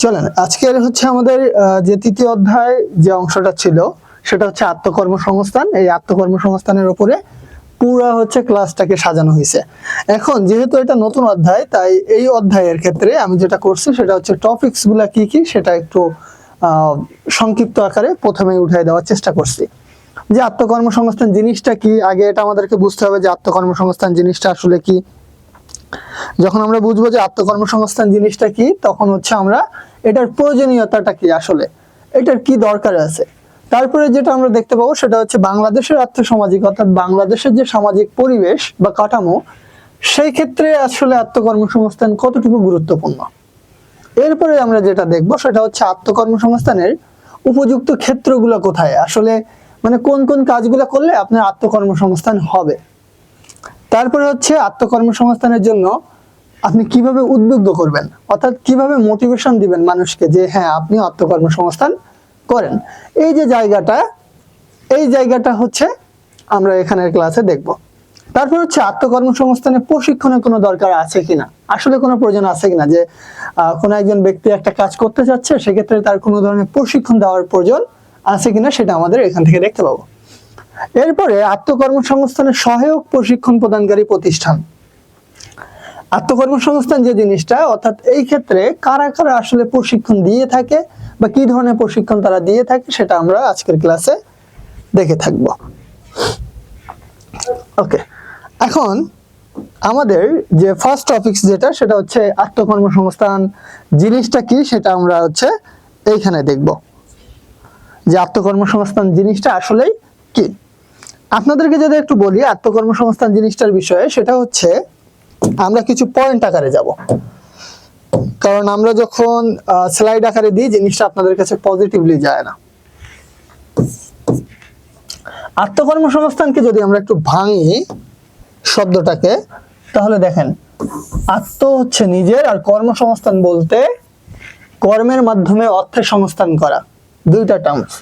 চলেন আজকের হচ্ছে আমাদের যে তৃতীয় অধ্যায় যে অংশটা ছিল সেটা হচ্ছে আত্মকর্মসংস্থান। এই আত্মকর্মসংস্থানের উপরে পুরা হচ্ছে ক্লাসটাকে সাজানো হয়েছে। এখন যেহেতু এটা নতুন অধ্যায়, তাই এই অধ্যায়ের ক্ষেত্রে আমি যেটা করছি সেটা হচ্ছে টপিকস গুলা কি কি সেটা একটু সংক্ষিপ্ত আকারে প্রথমেই উঠাই দেওয়ার চেষ্টা করছি। যে আত্মকর্মসংস্থান জিনিসটা কি, আগে এটা আমাদেরকে বুঝতে হবে যে আত্মকর্মসংস্থান জিনিসটা আসলে কি। যখন আমরা বুঝবো যে আত্মকর্মসংস্থান জিনিসটা কি, তখন হচ্ছে আমরা এটার প্রয়োজনীয়তাটা কি, আসলে এটার কি দরকার আছে। তারপরে যেটা আমরা দেখতে পাবো সেটা হচ্ছে বাংলাদেশের আর্থসামাজিক, অর্থাৎ বাংলাদেশের যে সামাজিক পরিবেশ বা কাঠামো, সেই ক্ষেত্রে আসলে আত্মকর্মসংস্থান কতটুকু গুরুত্বপূর্ণ। এরপরে আমরা যেটা দেখবো সেটা হচ্ছে আত্মকর্মসংস্থানের উপযুক্ত ক্ষেত্রগুলো কোথায়, আসলে মানে কোন কোন কাজগুলো করলে আপনার আত্মকর্মসংস্থান হবে। তারপরে হচ্ছে আত্মকর্মসংস্থানের জন্য আপনি কিভাবে উদ্বুদ্ধ করবেন, অর্থাৎ কিভাবে মোটিভেশন দিবেন মানুষকে যে হ্যাঁ আপনি আত্মকর্মসংস্থান করেন। এই যে জায়গাটা হচ্ছে আমরা এখানের ক্লাসে দেখব। তারপর হচ্ছে আত্মকর্মসংস্থানের প্রশিক্ষণের কোনো দরকার আছে কিনা, আসলে কোনো প্রয়োজন আছে কিনা, যে কোনো একজন ব্যক্তি একটা কাজ করতে চাচ্ছে সেক্ষেত্রে তার কোনো ধরনের প্রশিক্ষণ দেওয়ার প্রয়োজন আছে কিনা সেটা আমাদের এখান থেকে দেখতে পাবো। এরপরে আত্মকর্মসংস্থানের সহায়ক প্রশিক্ষণ প্রদানকারী প্রতিষ্ঠান। আত্মকর্মসংস্থান যে জিনিসটা, অর্থাৎ এই ক্ষেত্রে কারা কারা আসলে প্রশিক্ষণ দিয়ে থাকে বা কি ধরনের প্রশিক্ষণ তারা দিয়ে থাকে সেটা আমরা আজকের ক্লাসে দেখে থাকব। ওকে, এখন আমাদের যে ফার্স্ট টপিকস যেটা সেটা হচ্ছে আত্মকর্মসংস্থান জিনিসটা কি সেটা আমরা হচ্ছে এইখানে দেখব, যে আত্মকর্মসংস্থান জিনিসটা আসলেই কি। আপনাদেরকে যদি একটু বলি আত্মকর্মসংস্থান জিনিসটার বিষয়ে, সেটা হচ্ছে আমরা কিছু পয়েন্ট আকারে যাব, কারণ আমরা যখন স্লাইড আকারে দিই জিনিসটা আপনাদের কাছে পজিটিভলি যায় না। আত্মকর্মসংস্থানকে যদি আমরা একটু ভাঙি শব্দটাকে, তাহলে দেখেন আত্ম হচ্ছে নিজের, আর কর্মসংস্থান বলতে কর্মের মাধ্যমে অর্থের সংস্থান করা, দুইটা টার্মস।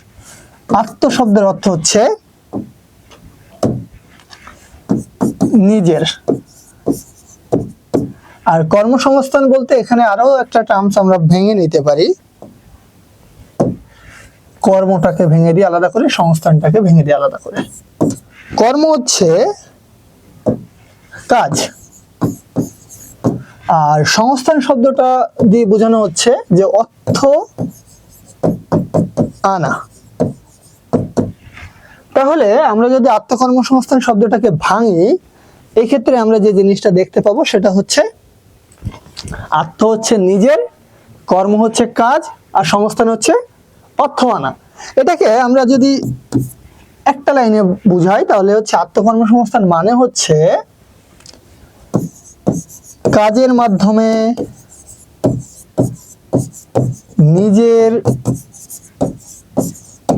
আত্ম শব্দের অর্থ হচ্ছে নিজের, আর কর্মসংস্থান বলতে এখানে আরো একটা টার্মস আমরা ভেঙে নিতে পারি, কর্মটাকে ভেঙে দিয়ে আলাদা করে, সংস্থানটাকে ভেঙে দিয়ে আলাদা করে। কর্ম হচ্ছে কাজ, আর সংস্থান শব্দটা দিয়ে বোঝানো হচ্ছে যে অর্থ আনা। তাহলে আমরা যদি আত্মকর্মসংস্থান শব্দটাকে ভাঙি, এই ক্ষেত্রে আমরা যে জিনিসটা দেখতে পাবো সেটা হচ্ছে আত্ম হচ্ছে নিজের, কর্ম হচ্ছে কাজ, আর সংস্থান হচ্ছে অর্থ আনা। এটাকে আমরা যদি একটা লাইনে বুঝাই তাহলে হচ্ছে আত্মকর্মসংস্থান মানে হচ্ছে কাজের মাধ্যমে নিজের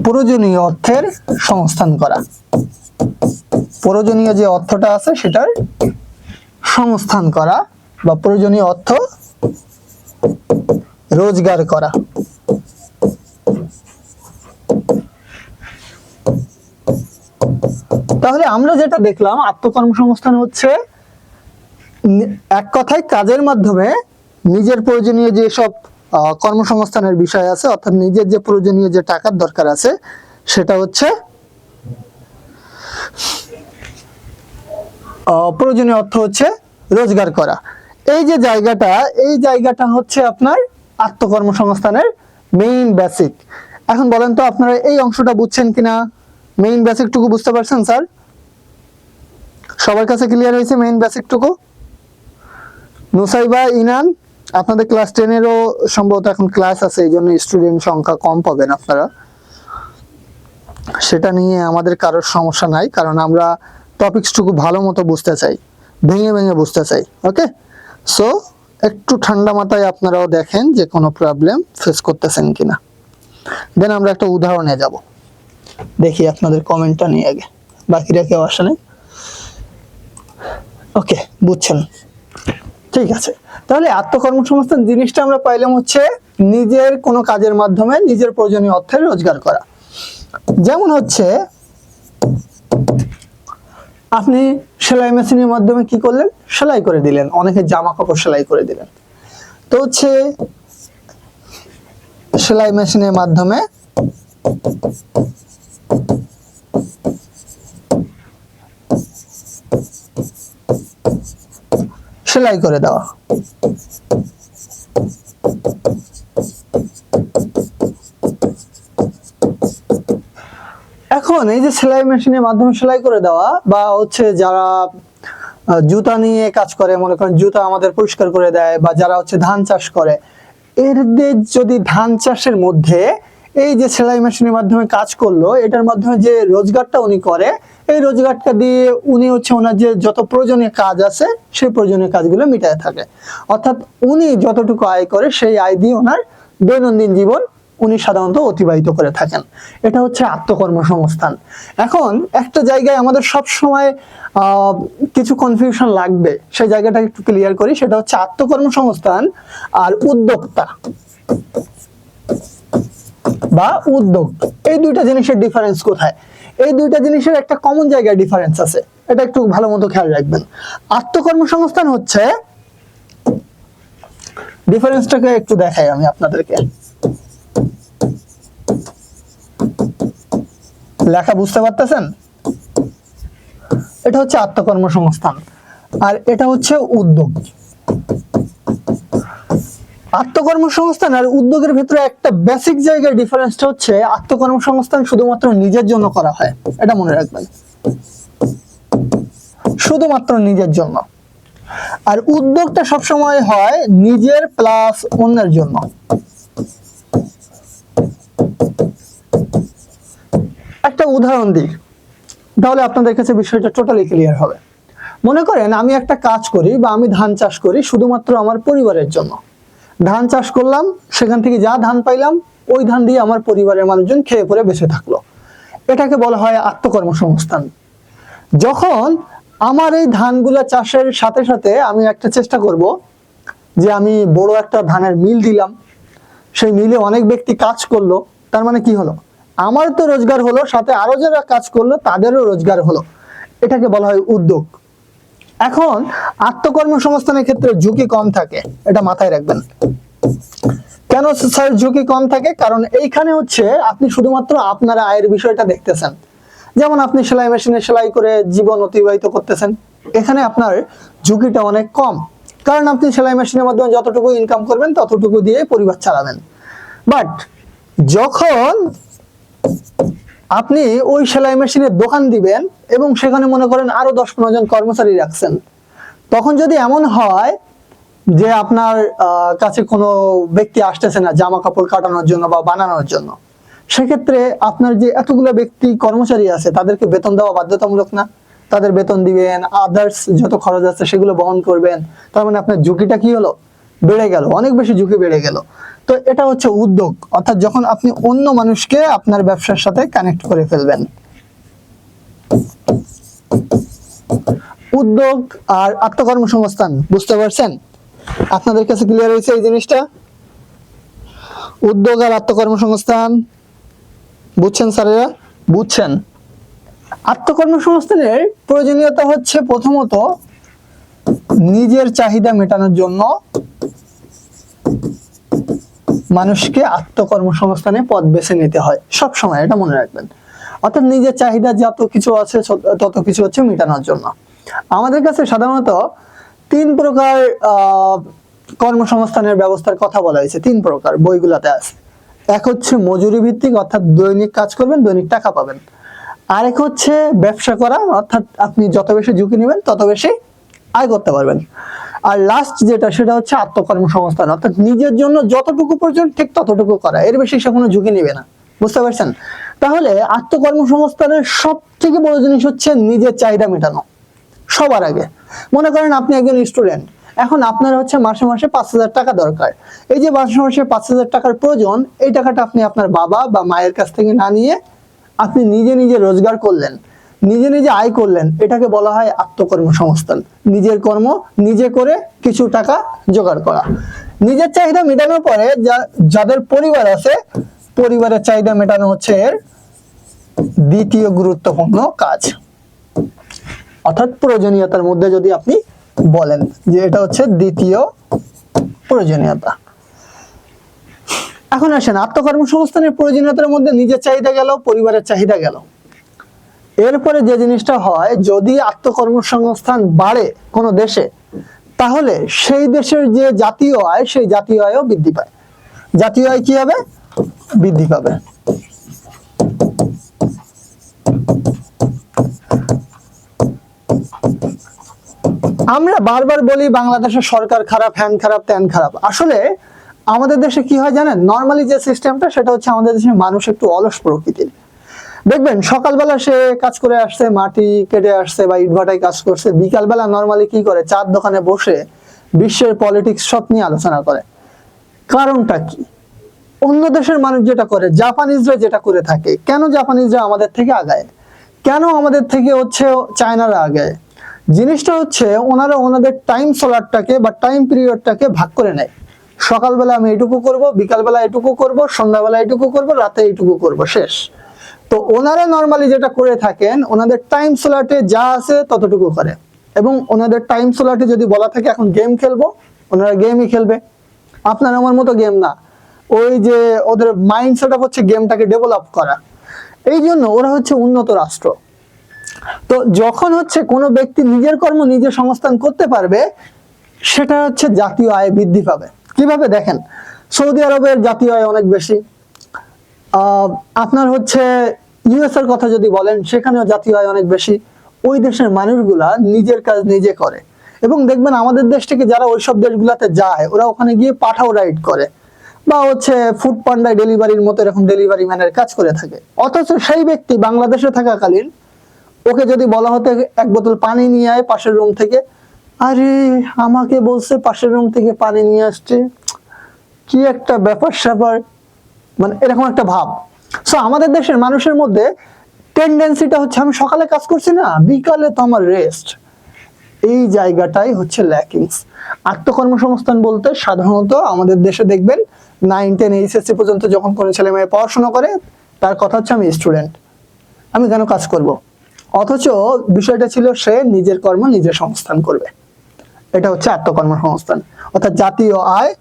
প্রয়োজনীয় অর্থের সংস্থান করা, প্রয়োজনীয় যে অর্থটা আছে সেটার সংস্থান করা বা প্রয়োজনীয় অর্থ রোজগার করা। তাহলে আমরা যেটা দেখলাম আত্মকর্মসংস্থান হচ্ছে এক কথায় কাজের মাধ্যমে নিজের প্রয়োজনীয় যে সব কর্মসংস্থানের বিষয় আছে, অর্থাৎ নিজের যে প্রয়োজনীয় যে টাকার দরকার আছে সেটা হচ্ছে প্রয়োজনীয় অর্থ হচ্ছে রোজগার করা। এই যে জায়গাটা হচ্ছে আপনার আত্মকর্মসংস্থানের মেইন বেসিক। এখন বলেন তো আপনারা এই অংশটা বুঝছেন কিনা, মেইন বেসিকটুকু বুঝতে পারছেন স্যার? সবার কাছে ক্লিয়ার হয়েছে মেইন বেসিকটুকু? নুসাইবা, ইনান, আপনাদের ক্লাস 10-এরও সম্ভবত এখন ক্লাস আছে, এই জন্য স্টুডেন্ট সংখ্যা কম পাবেন আপনারা। সেটা নিয়ে আমাদের কারোর সমস্যা নাই, কারণ আমরা টপিকসটুকু ভালো মতো বুঝতে চাই, ভেঙে ভেঙে বুঝতে চাই। ওকে, সো একটু ঠান্ডা মাথায় আপনারাও দেখেন যে কোনো প্রবলেম ফেস করতেছেন কিনা। দেন আমরা একটা উদাহরণে যাব, দেখি আপনাদের কমেন্টটা নিয়ে আগে, বাকিরা কেউ আসে নাই। ওকে, বুঝছেন? ঠিক আছে, তাহলে আত্মকর্মসংস্থান জিনিসটা আমরা পাইলাম হচ্ছে নিজের কোনো কাজের মাধ্যমে নিজের প্রয়োজনীয় অর্থের রোজগার করা। যেমন হচ্ছে আপনি সেলাই মেশিনের মাধ্যমে কি করলেন, সেলাই করে দিলেন, অনেকে জামা কাপড় সেলাই করে দিলেন। তো হচ্ছে সেলাই মেশিনের মাধ্যমে সেলাই করে দেওয়া। এখন এই যে সেলাই মেশিনের মাধ্যমে সেলাই করে দেওয়া বা হচ্ছে যারা জুতা নিয়ে কাজ করে, মনে করেন জুতা আমাদের পরিষ্কার করে দেয়, বা যারা হচ্ছে ধান চাষ করে, এদের যদি ধান চাষের মধ্যে এই যে সেলাই মেশিনের মাধ্যমে কাজ করলো, এটার মাধ্যমে যে রোজগারটা উনি করে, এই রোজগারটা দিয়ে উনি হচ্ছে ওনার যে যত প্রয়োজনীয় কাজ আছে সেই প্রয়োজনীয় কাজগুলো মিটায় থাকে। অর্থাৎ উনি যতটুকু আয় করে সেই আয় দিয়ে ওনার দৈনন্দিন জীবন উনি সাধারণত অতিবাহিত করে থাকেন। এটা হচ্ছে আত্মকর্মসংস্থান। এখন একটা জায়গায় আমাদের সব সময় কিছু কনফিউশন লাগবে, সেই জায়গাটা একটু ক্লিয়ার করি। সেটা হচ্ছে আত্মকর্মসংস্থান আর উদ্যোক্তা বা উদ্যোগ, এই দুইটা জিনিসের ডিফারেন্স কোথায়? এই দুইটা জিনিসের একটা কমন জায়গায় ডিফারেন্স আছে, এটা একটু ভালো মতো খেয়াল রাখবেন। আত্মকর্মসংস্থান হচ্ছে, ডিফারেন্সটাকে একটু দেখাই আমি আপনাদেরকে, লেখা বুঝতে পারতেছেন? এটা হচ্ছে আত্মকর্মসংস্থান আর এটা হচ্ছে উদ্যোগ। আত্মকর্মসংস্থান আর উদ্যোগের ভিতরে একটা বেসিক জায়গায় ডিফারেন্সটা হচ্ছে, আত্মকর্মসংস্থান শুধুমাত্র নিজের জন্য করা হয়, এটা মনে রাখবেন, শুধুমাত্র নিজের জন্য। আর উদ্যোগটা সবসময় হয় নিজের প্লাস অন্যের জন্য। একটা উদাহরণ দিই, তাহলে আপনাদের কাছে বিষয়টা টোটালি ক্লিয়ার হবে। মনে করেন আমি একটা কাজ করি বা আমি ধান চাষ করি শুধুমাত্র আমার পরিবারের জন্য। ধান চাষ করলাম, সেখান থেকে যা ধান পাইলাম ওই ধান দিয়ে আমার পরিবারের মানুষজন খেয়ে পরে বেঁচে থাকলো, এটাকে বলা হয় আত্মকর্মসংস্থান। যখন আমার এই ধানগুলা চাষের সাথে সাথে আমি একটা চেষ্টা করব যে আমি বড় একটা ধানের মিল দিলাম, সেই মিলে অনেক ব্যক্তি কাজ করলো, তার মানে কি হলো? আমার তো রোজগার হলো, সাথে আরো যারা কাজ করলো তাদেরও রোজগার হলো, এটাকে বলা হয় উদ্যোগ। এখন আত্মকর্মসংস্থানের ক্ষেত্রে ঝুঁকি কম থাকে, এটা মাথায় রাখবেন। কেন স্যার ঝুঁকি কম থাকে? কারণ এইখানে হচ্ছে আপনি শুধুমাত্র আপনার আয়ের বিষয়টা দেখতেছেন। যেমন আপনি সেলাই মেশিনে সেলাই করে জীবন অতিবাহিত করতেছেন, এখানে আপনার ঝুঁকিটা অনেক কম, কারণ আপনি সেলাই মেশিনের মাধ্যমে যতটুকু ইনকাম করবেন ততটুকু দিয়ে পরিবার চালাবেন। বাট যখন আপনি ওই সেলাই মেশিনের দোকান দিবেন এবং সেখানে মনে করেন আরো 10-15 জন কর্মচারী রাখছেন, তখন যদি এমন হয় যে আপনার কাছে কোনো ব্যক্তি আসতেছে না জামা কাপড় কাটানোর জন্য বা বানানোর জন্য, সেক্ষেত্রে আপনার যে এতগুলো ব্যক্তি কর্মচারী আছে তাদেরকে বেতন দেওয়া বাধ্যতামূলক না? তাদের বেতন দিবেন, আদার্স যত খরচ আছে সেগুলো বহন করবেন, তার মানে আপনার ঝুঁকিটা কি হলো? বেড়ে গেল, অনেক বেশি ঝুঁকি বেড়ে গেল। তো এটা হচ্ছে উদ্যোগ, অর্থাৎ যখন আপনি অন্য মানুষকে আপনার ব্যবসার সাথে কানেক্ট করে ফেলবেন। উদ্যোগ আর আত্মকর্মসংস্থান বুঝতে পারছেন? আপনাদের কাছে ক্লিয়ার হয়েছে এই জিনিসটা? উদ্যোগ আর আত্মকর্মসংস্থান বুঝছেন স্যারেরা? বুঝছেন? আত্মকর্মসংস্থানের প্রয়োজনীয়তা হচ্ছে প্রথমত নিজের চাহিদা মেটানোর জন্য মানুষকে আত্মকর্মসংস্থানে পথ বেছে নিতে হয় সব সময়, এটা মনে রাখবেন। অর্থাৎ নিজের চাহিদা যত কিছু আছে তত কিছু হচ্ছে মেটানোর জন্য। আমাদের কাছে সাধারণত 3 প্রকার কর্মসংস্থানের ব্যবস্থার কথা বলা হয়েছে, 3 প্রকার বইগুলোতে আছে। এক হচ্ছে মজুরি ভিত্তিক, অর্থাৎ দৈনিক কাজ করবেন দৈনিক টাকা পাবেন। আরেক হচ্ছে ব্যবসা করা, অর্থাৎ আপনি যত বেশি ঝুঁকি নেবেন তত বেশি আয় করতে পারবেন। আর লাস্ট যেটা, সেটা হচ্ছে আত্মকর্মসংস্থান, অর্থাৎ নিজের জন্য যতটুকু প্রয়োজন ঠিক ততটুকু করা, এর বেশি সে কোনো ঝুঁকি নেবে না। বুঝতে পারছেন? তাহলে আত্মকর্মসংস্থানের সব থেকে বড় জিনিস হচ্ছে নিজের চাহিদা মেটানো সবার আগে। মনে করেন আপনি একজন স্টুডেন্ট, এখন আপনার হচ্ছে মাসে মাসে 5,000 টাকা দরকার। এই যে মাসে মাসে 5,000 টাকার প্রয়োজন, এই টাকাটা আপনি আপনার বাবা বা মায়ের কাছ থেকে না নিয়ে আপনি নিজে নিজে রোজগার করলেন, নিজে নিজে আয় করলেন, এটাকে বলা হয় আত্মকর্মসংস্থান। নিজের কর্ম নিজে করে কিছু টাকা জোগাড় করা। নিজের চাহিদা মেটানোর পরে যাদের পরিবার আছে, পরিবারের চাহিদা মেটানো হচ্ছে এর দ্বিতীয় গুরুত্বপূর্ণ কাজ। অর্থাৎ প্রয়োজনীয়তার মধ্যে যদি আপনি বলেন যে এটা হচ্ছে দ্বিতীয় প্রয়োজনীয়তা। এখন আসেন, আত্মকর্মসংস্থানের প্রয়োজনীয়তার মধ্যে নিজের চাহিদা গেল, পরিবারের চাহিদা গেল। এরপরে যে জিনিসটা হয়, যদি আত্মকর্মসংস্থান বাড়ে কোনো দেশে, তাহলে সেই দেশের যে জাতীয় আয়, সেই জাতীয় আয়ও বৃদ্ধি পায়। জাতীয় আয় কি হবে? বৃদ্ধি পাবে। আমরা বারবার বলি বাংলাদেশের সরকার খারাপ, হ্যান খারাপ, ত্যান খারাপ। আসলে আমাদের দেশে কি হয় জানেন? নর্মালি যে সিস্টেমটা, সেটা হচ্ছে আমাদের দেশের মানুষ একটু অলস প্রকৃতির। দেখবেন সকালবেলা সে কাজ করে আসছে, মাটি কেটে আসছে বা ইটভাটায় কাজ করছে, বিকালবেলা নর্মালি কি করে? চার দোকানে বসে বিশ্বের পলিটিক্স সব নিয়ে আলোচনা করে। কারণটা কি? অন্য দেশের মানুষ যেটা করে, জাপানিজরা যেটা করে থাকে। কেন জাপানিজরা আমাদের থেকে আগায়? কেন আমাদের থেকে হচ্ছে চায়নারা আগায়? জিনিসটা হচ্ছে ওনারা ওনাদের টাইম স্লটটাকে বা টাইম পিরিয়ডটাকে ভাগ করে নেয়। সকালবেলা আমি এটুকু করব, বিকালবেলা এটুকু করব, সন্ধ্যাবেলা এটুকু করব, রাতে এটুকু করব, শেষ। তো ওনারা নর্মালি যেটা করে থাকেন, ওনাদের টাইম স্লটে যা আছে ততটুকু করে। এবং ওনাদের টাইম স্লটে যদি বলা থাকে এখন গেম খেলবো, ওনারা গেমই খেলবে। আপনার আমার মতো গেম না, ওই যে ওদের মাইন্ড সেট আপ হচ্ছে গেমটাকে ডেভেলপ করা। এই জন্য ওরা হচ্ছে উন্নত রাষ্ট্র। তো যখন হচ্ছে কোনো ব্যক্তি নিজের কর্ম নিজে সংস্থান করতে পারবে, সেটা হচ্ছে জাতীয় আয় বৃদ্ধি পাবে। কিভাবে দেখেন, সৌদি আরবের জাতীয় আয় অনেক বেশি। আপনার হচ্ছে ইউএস এর কথা যদি বলেন, সেখানেও জাতীয় আয় অনেক বেশি। ওই দেশের মানুষগুলা নিজের কাজ নিজে করে। এবং দেখবেন আমাদের দেশ থেকে যারা ওইসব দেশগুলাতে যায়, ওরা ওখানে গিয়ে পাঠাও রাইড করে বা হচ্ছে ফুড পান্ডায় ডেলিভারির মতো এরকম ডেলিভারি ম্যানের কাজ করে থাকে। অথচ সেই ব্যক্তি বাংলাদেশে থাকাকালীন ওকে যদি বলা হতো এক বোতল পানি নিয়ে আয় পাশের রুম থেকে, আরে আমাকে বলছে পাশের রুম থেকে পানি নিয়ে আসছে, কি একটা ব্যাপার স্যাপার, মানে এরকম একটা ভাব। সো আমাদের দেশের মানুষের মধ্যে টেন্ডেন্সিটা হচ্ছে আমি সকালে কাজ করছি না, বিকালে তো আমার রেস্ট। এই জায়গাটাই হচ্ছে ল্যাকিংস। আত্মকর্মসংস্থান বলতে সাধারণত আমাদের দেশে দেখবেন 9, 10, এইচএসসি পর্যন্ত যখন কোনো ছেলে মেয়ে পড়াশোনা করে, তার কথা হচ্ছে আমি স্টুডেন্ট, আমি কেন কাজ করব। অথচ বিষয়টা ছিল সে নিজের কর্ম নিজে সংস্থান করবে। এটা হচ্ছে আত্মকর্মসংস্থান, অর্থাৎ জাতীয় আয়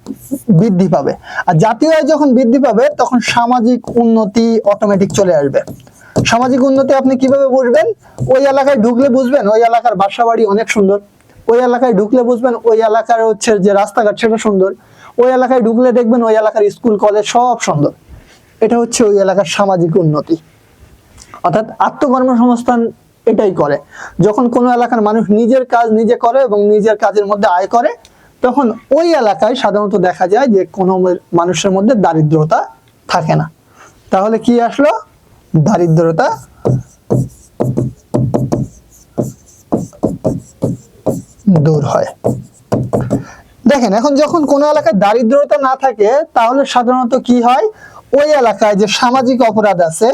বৃদ্ধি পাবে। আর জাতীয় আয় যখন বৃদ্ধি পাবে, তখন সামাজিক উন্নতি অটোমেটিক চলে আসবে। সামাজিক উন্নতি আপনি কিভাবে বুঝবেন? ওই এলাকায় ঢুকলে বুঝবেন ওই এলাকার বাসা বাড়ি অনেক সুন্দর। ওই এলাকায় ঢুকলে বুঝবেন ওই এলাকার হচ্ছে যে রাস্তাঘাট সেটা সুন্দর। ওই এলাকায় ঢুকলে দেখবেন ওই এলাকার স্কুল কলেজ সব সুন্দর। এটা হচ্ছে ওই এলাকার সামাজিক উন্নতি। অর্থাৎ আত্মকর্মসংস্থান এটাই করে। যখন কোনো এলাকার মানুষ নিজের কাজ নিজে করে এবং নিজের কাজের মধ্যে আয় করে, তখন ওই এলাকায় সাধারণত দেখা যায় যে কোনো মানুষের মধ্যে দারিদ্রতা থাকে না। তাহলে কি আসলো? দারিদ্রতা দূর হয়। দেখেন, এখন যখন কোনো এলাকায় দারিদ্রতা না থাকে, তাহলে সাধারণত কি হয়? ওই এলাকায় যে সামাজিক অপরাধ আছে,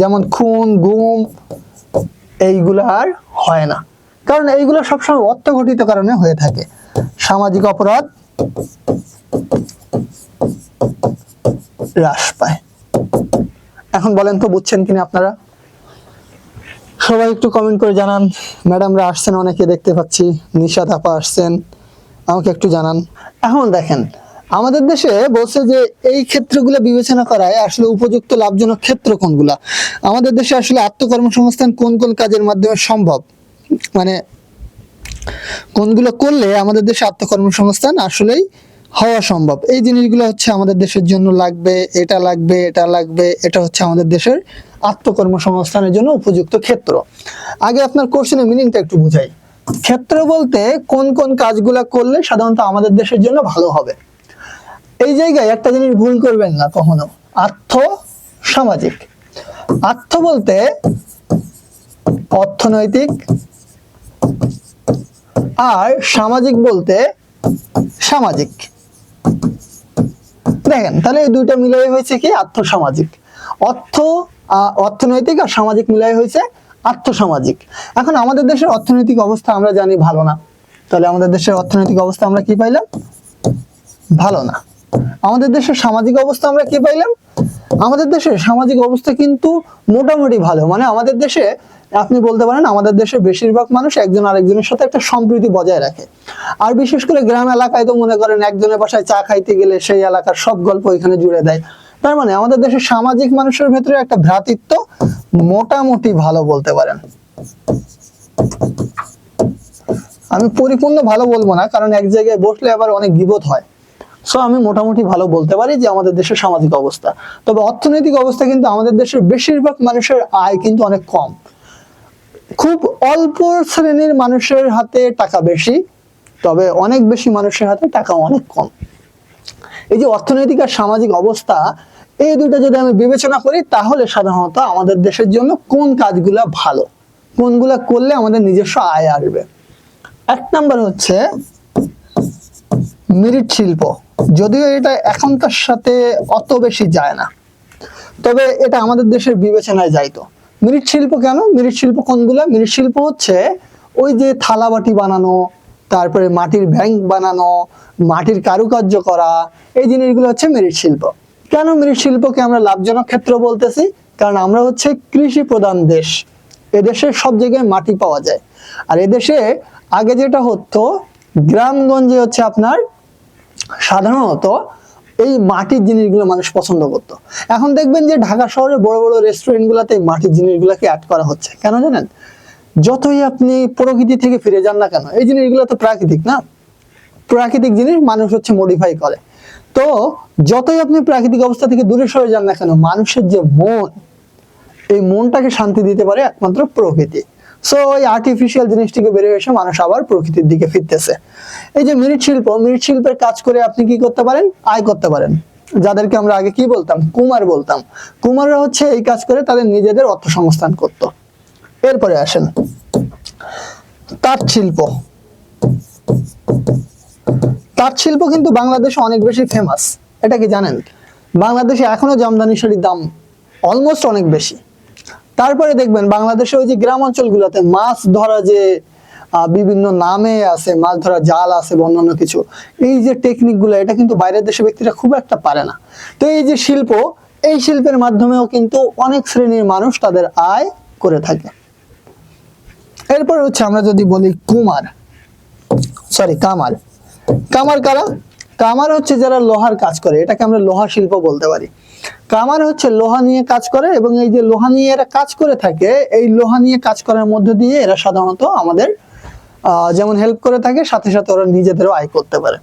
যেমন খুন গুম, এইগুলো আর হয় না। কারণ এইগুলো সবসময় অর্থঘটিত কারণে হয়ে থাকে। সামাজিক অপরাধ হ্রাস পায়। এখন বলেন তো বুঝছেন কিনা আপনারা? সবাই একটু কমেন্ট করে জানান। ম্যাডামরা আসছেন অনেকে দেখতে পাচ্ছি, নিশাত আপা আসছেন, আমাকে একটু জানান। এখন দেখেন, আমাদের দেশে বলছে যে এই ক্ষেত্রগুলো বিবেচনা করায় আসলে উপযুক্ত লাভজনক ক্ষেত্র কোনগুলা। আমাদের দেশে আসলে আত্মকর্মসংস্থান কোন কোন কাজের মাধ্যমে সম্ভব, মানে কোনগুলো করলে আমাদের দেশে আত্মকর্মসংস্থান আসলেই হওয়া সম্ভব। এই জিনিসগুলো হচ্ছে আমাদের দেশের জন্য লাগবে, এটা লাগবে, এটা লাগবে। এটা হচ্ছে আমাদের দেশের আত্মকর্মসংস্থানের জন্য উপযুক্ত ক্ষেত্র। আগে আপনার কোশ্চেনের মিনিংটা একটু বুঝাই। ক্ষেত্র বলতে কোন কোন কাজগুলা করলে সাধারণত আমাদের দেশের জন্য ভালো হবে। এই জায়গায় একটা জিনিস ভুল করবেন না কখনো, আর্থ সামাজিক। আর্থ বলতে অর্থনৈতিক, আর সামাজিক বলতে সামাজিক। দেখেন, তাহলে এই দুইটা মিলাই হয়েছে কি? আর্থসামাজিক। অর্থনৈতিক আর সামাজিক মিলাই হয়েছে আর্থসামাজিক। এখন আমাদের দেশের অর্থনৈতিক অবস্থা আমরা জানি ভালো না, তাহলে আমাদের দেশের অর্থনৈতিক অবস্থা আমরা কি পাইলাম? ভালো না। আমাদের দেশের সামাজিক অবস্থা আমরা কি পাইলাম? আমাদের দেশের সামাজিক অবস্থা কিন্তু মোটামুটি ভালো। মানে আমাদের দেশে আপনি বলতে পারেন আমাদের দেশের বেশিরভাগ মানুষ একজন আরেকজনের সাথে একটা সম্প্রীতি বজায় রাখে। আর বিশেষ করে গ্রাম এলাকায় তো মনে করেন একজনের বাসায় চা খাইতে গেলে সেই এলাকার সব গল্প এখানে জুড়ে দেয়। তার মানে আমাদের দেশের সামাজিক মানুষের ভেতরে একটা ভ্রাতৃত্ব মোটামুটি ভালো বলতে পারেন। আমি পরিপূর্ণ ভালো বলবো না, কারণ এক জায়গায় বসলে আবার অনেক বিপদ হয়। সো আমি মোটামুটি ভালো বলতে পারি যে আমাদের দেশের সামাজিক অবস্থা। তবে অর্থনৈতিক অবস্থা কিন্তু আমাদের দেশের বেশিরভাগ মানুষের আয় কিন্তু অনেক কম। খুব অল্প শ্রেণীর মানুষের হাতে টাকা বেশি, তবে অনেক বেশি মানুষের হাতে টাকা অনেক কম। এই যে অর্থনৈতিক আর সামাজিক অবস্থা, এই দুটো যদি আমি বিবেচনা করি তাহলে সাধারণত আমাদের দেশের জন্য কোন কাজগুলা ভালো, কোনগুলা করলে আমাদের নিজস্ব আয় আসবে। এক নাম্বার হচ্ছে মৃৎশিল্প। যদিও এটা এখনকার সাথে অত বেশি যায় না, তবে এটা আমাদের দেশের বিবেচনায় যাইতো। মৃৎশিল্প কেন? মৃৎশিল্প কোনগুলা? মৃৎশিল্প হচ্ছে ওই যে থালা বাটি বানানো, তারপরে মাটির ব্যাংক বানানো, মাটির কারুকার্য করা, এই জিনিসগুলো হচ্ছে মৃৎশিল্প। কেন মৃৎশিল্পকে আমরা লাভজনক ক্ষেত্র বলতেছি? কারণ আমরা হচ্ছে কৃষি প্রধান দেশ। এদেশে সব জায়গায় মাটি পাওয়া যায়। আর এদেশে আগে যেটা হতো, গ্রামগঞ্জে হচ্ছে আপনার সাধারণত এই মাটির জিনিসগুলো মানুষ পছন্দ করতো। এখন দেখবেন যে ঢাকা শহরে বড় বড় রেস্টুরেন্ট গুলাতে মাটির জিনিসগুলোকে অ্যাড করা হচ্ছে। কেন জানেন? যতই আপনি প্রকৃতি থেকে ফিরে যান না কেন, এই জিনিসগুলো তো প্রাকৃতিক না, প্রাকৃতিক জিনিস মানুষ হচ্ছে মডিফাই করে। তো যতই আপনি প্রাকৃতিক অবস্থা থেকে দূরে সরে যান না কেন, মানুষের যে মন, এই মনটাকে শান্তি দিতে পারে একমাত্র প্রকৃতি। সো ওই আর্টিফিশিয়াল জিনিসটিকে বেরিয়ে এসে মানুষ আবার প্রকৃতির দিকে ফিরতেছে। এই যে মৃৎশিল্প, মৃৎশিল্পের কাজ করে আপনি কি করতে পারেন? আয় করতে পারেন। যাদেরকে আমরা আগে কি বলতাম? কুমার বলতাম। কুমাররা হচ্ছে এই কাজ করে তাদের নিজেদের অর্থ সংস্থান করত। এরপরে আসেন তাঁত শিল্প। তাঁত শিল্প কিন্তু বাংলাদেশে অনেক বেশি ফেমাস। এটা কি জানেন? বাংলাদেশে এখনো জামদানি শাড়ির দাম অলমোস্ট অনেক বেশি। তারপরে দেখবেন বাংলাদেশে ওই যে গ্রাম অঞ্চলগুলোতে মাছ ধরা যে বিভিন্ন নামে আছে, মাছ ধরা জাল আছে বা অন্যান্য কিছু, এই যে টেকনিক গুলো, এটা কিন্তু বাইরের দেশের ব্যক্তিরা খুব একটা পারে না। তো এই যে শিল্প, এই শিল্পের মাধ্যমেও কিন্তু অনেক শ্রেণীর মানুষ তাদের আয় করে থাকে। এরপর হচ্ছে আমরা যদি বলি কামার। কামার কারা? কামার হচ্ছে যারা লোহার কাজ করে, এটাকে আমরা লোহা শিল্প বলতে পারি। কামার হচ্ছে লোহা নিয়ে কাজ করে, এবং এই যে লোহা নিয়ে এরা কাজ করে থাকে, এই লোহা নিয়ে কাজ করার মধ্য দিয়ে এরা সাধারণত আমাদের যেমন হেল্প করে থাকে, সাথে সাথে ওরা নিজেদেরও আয় করতে পারে।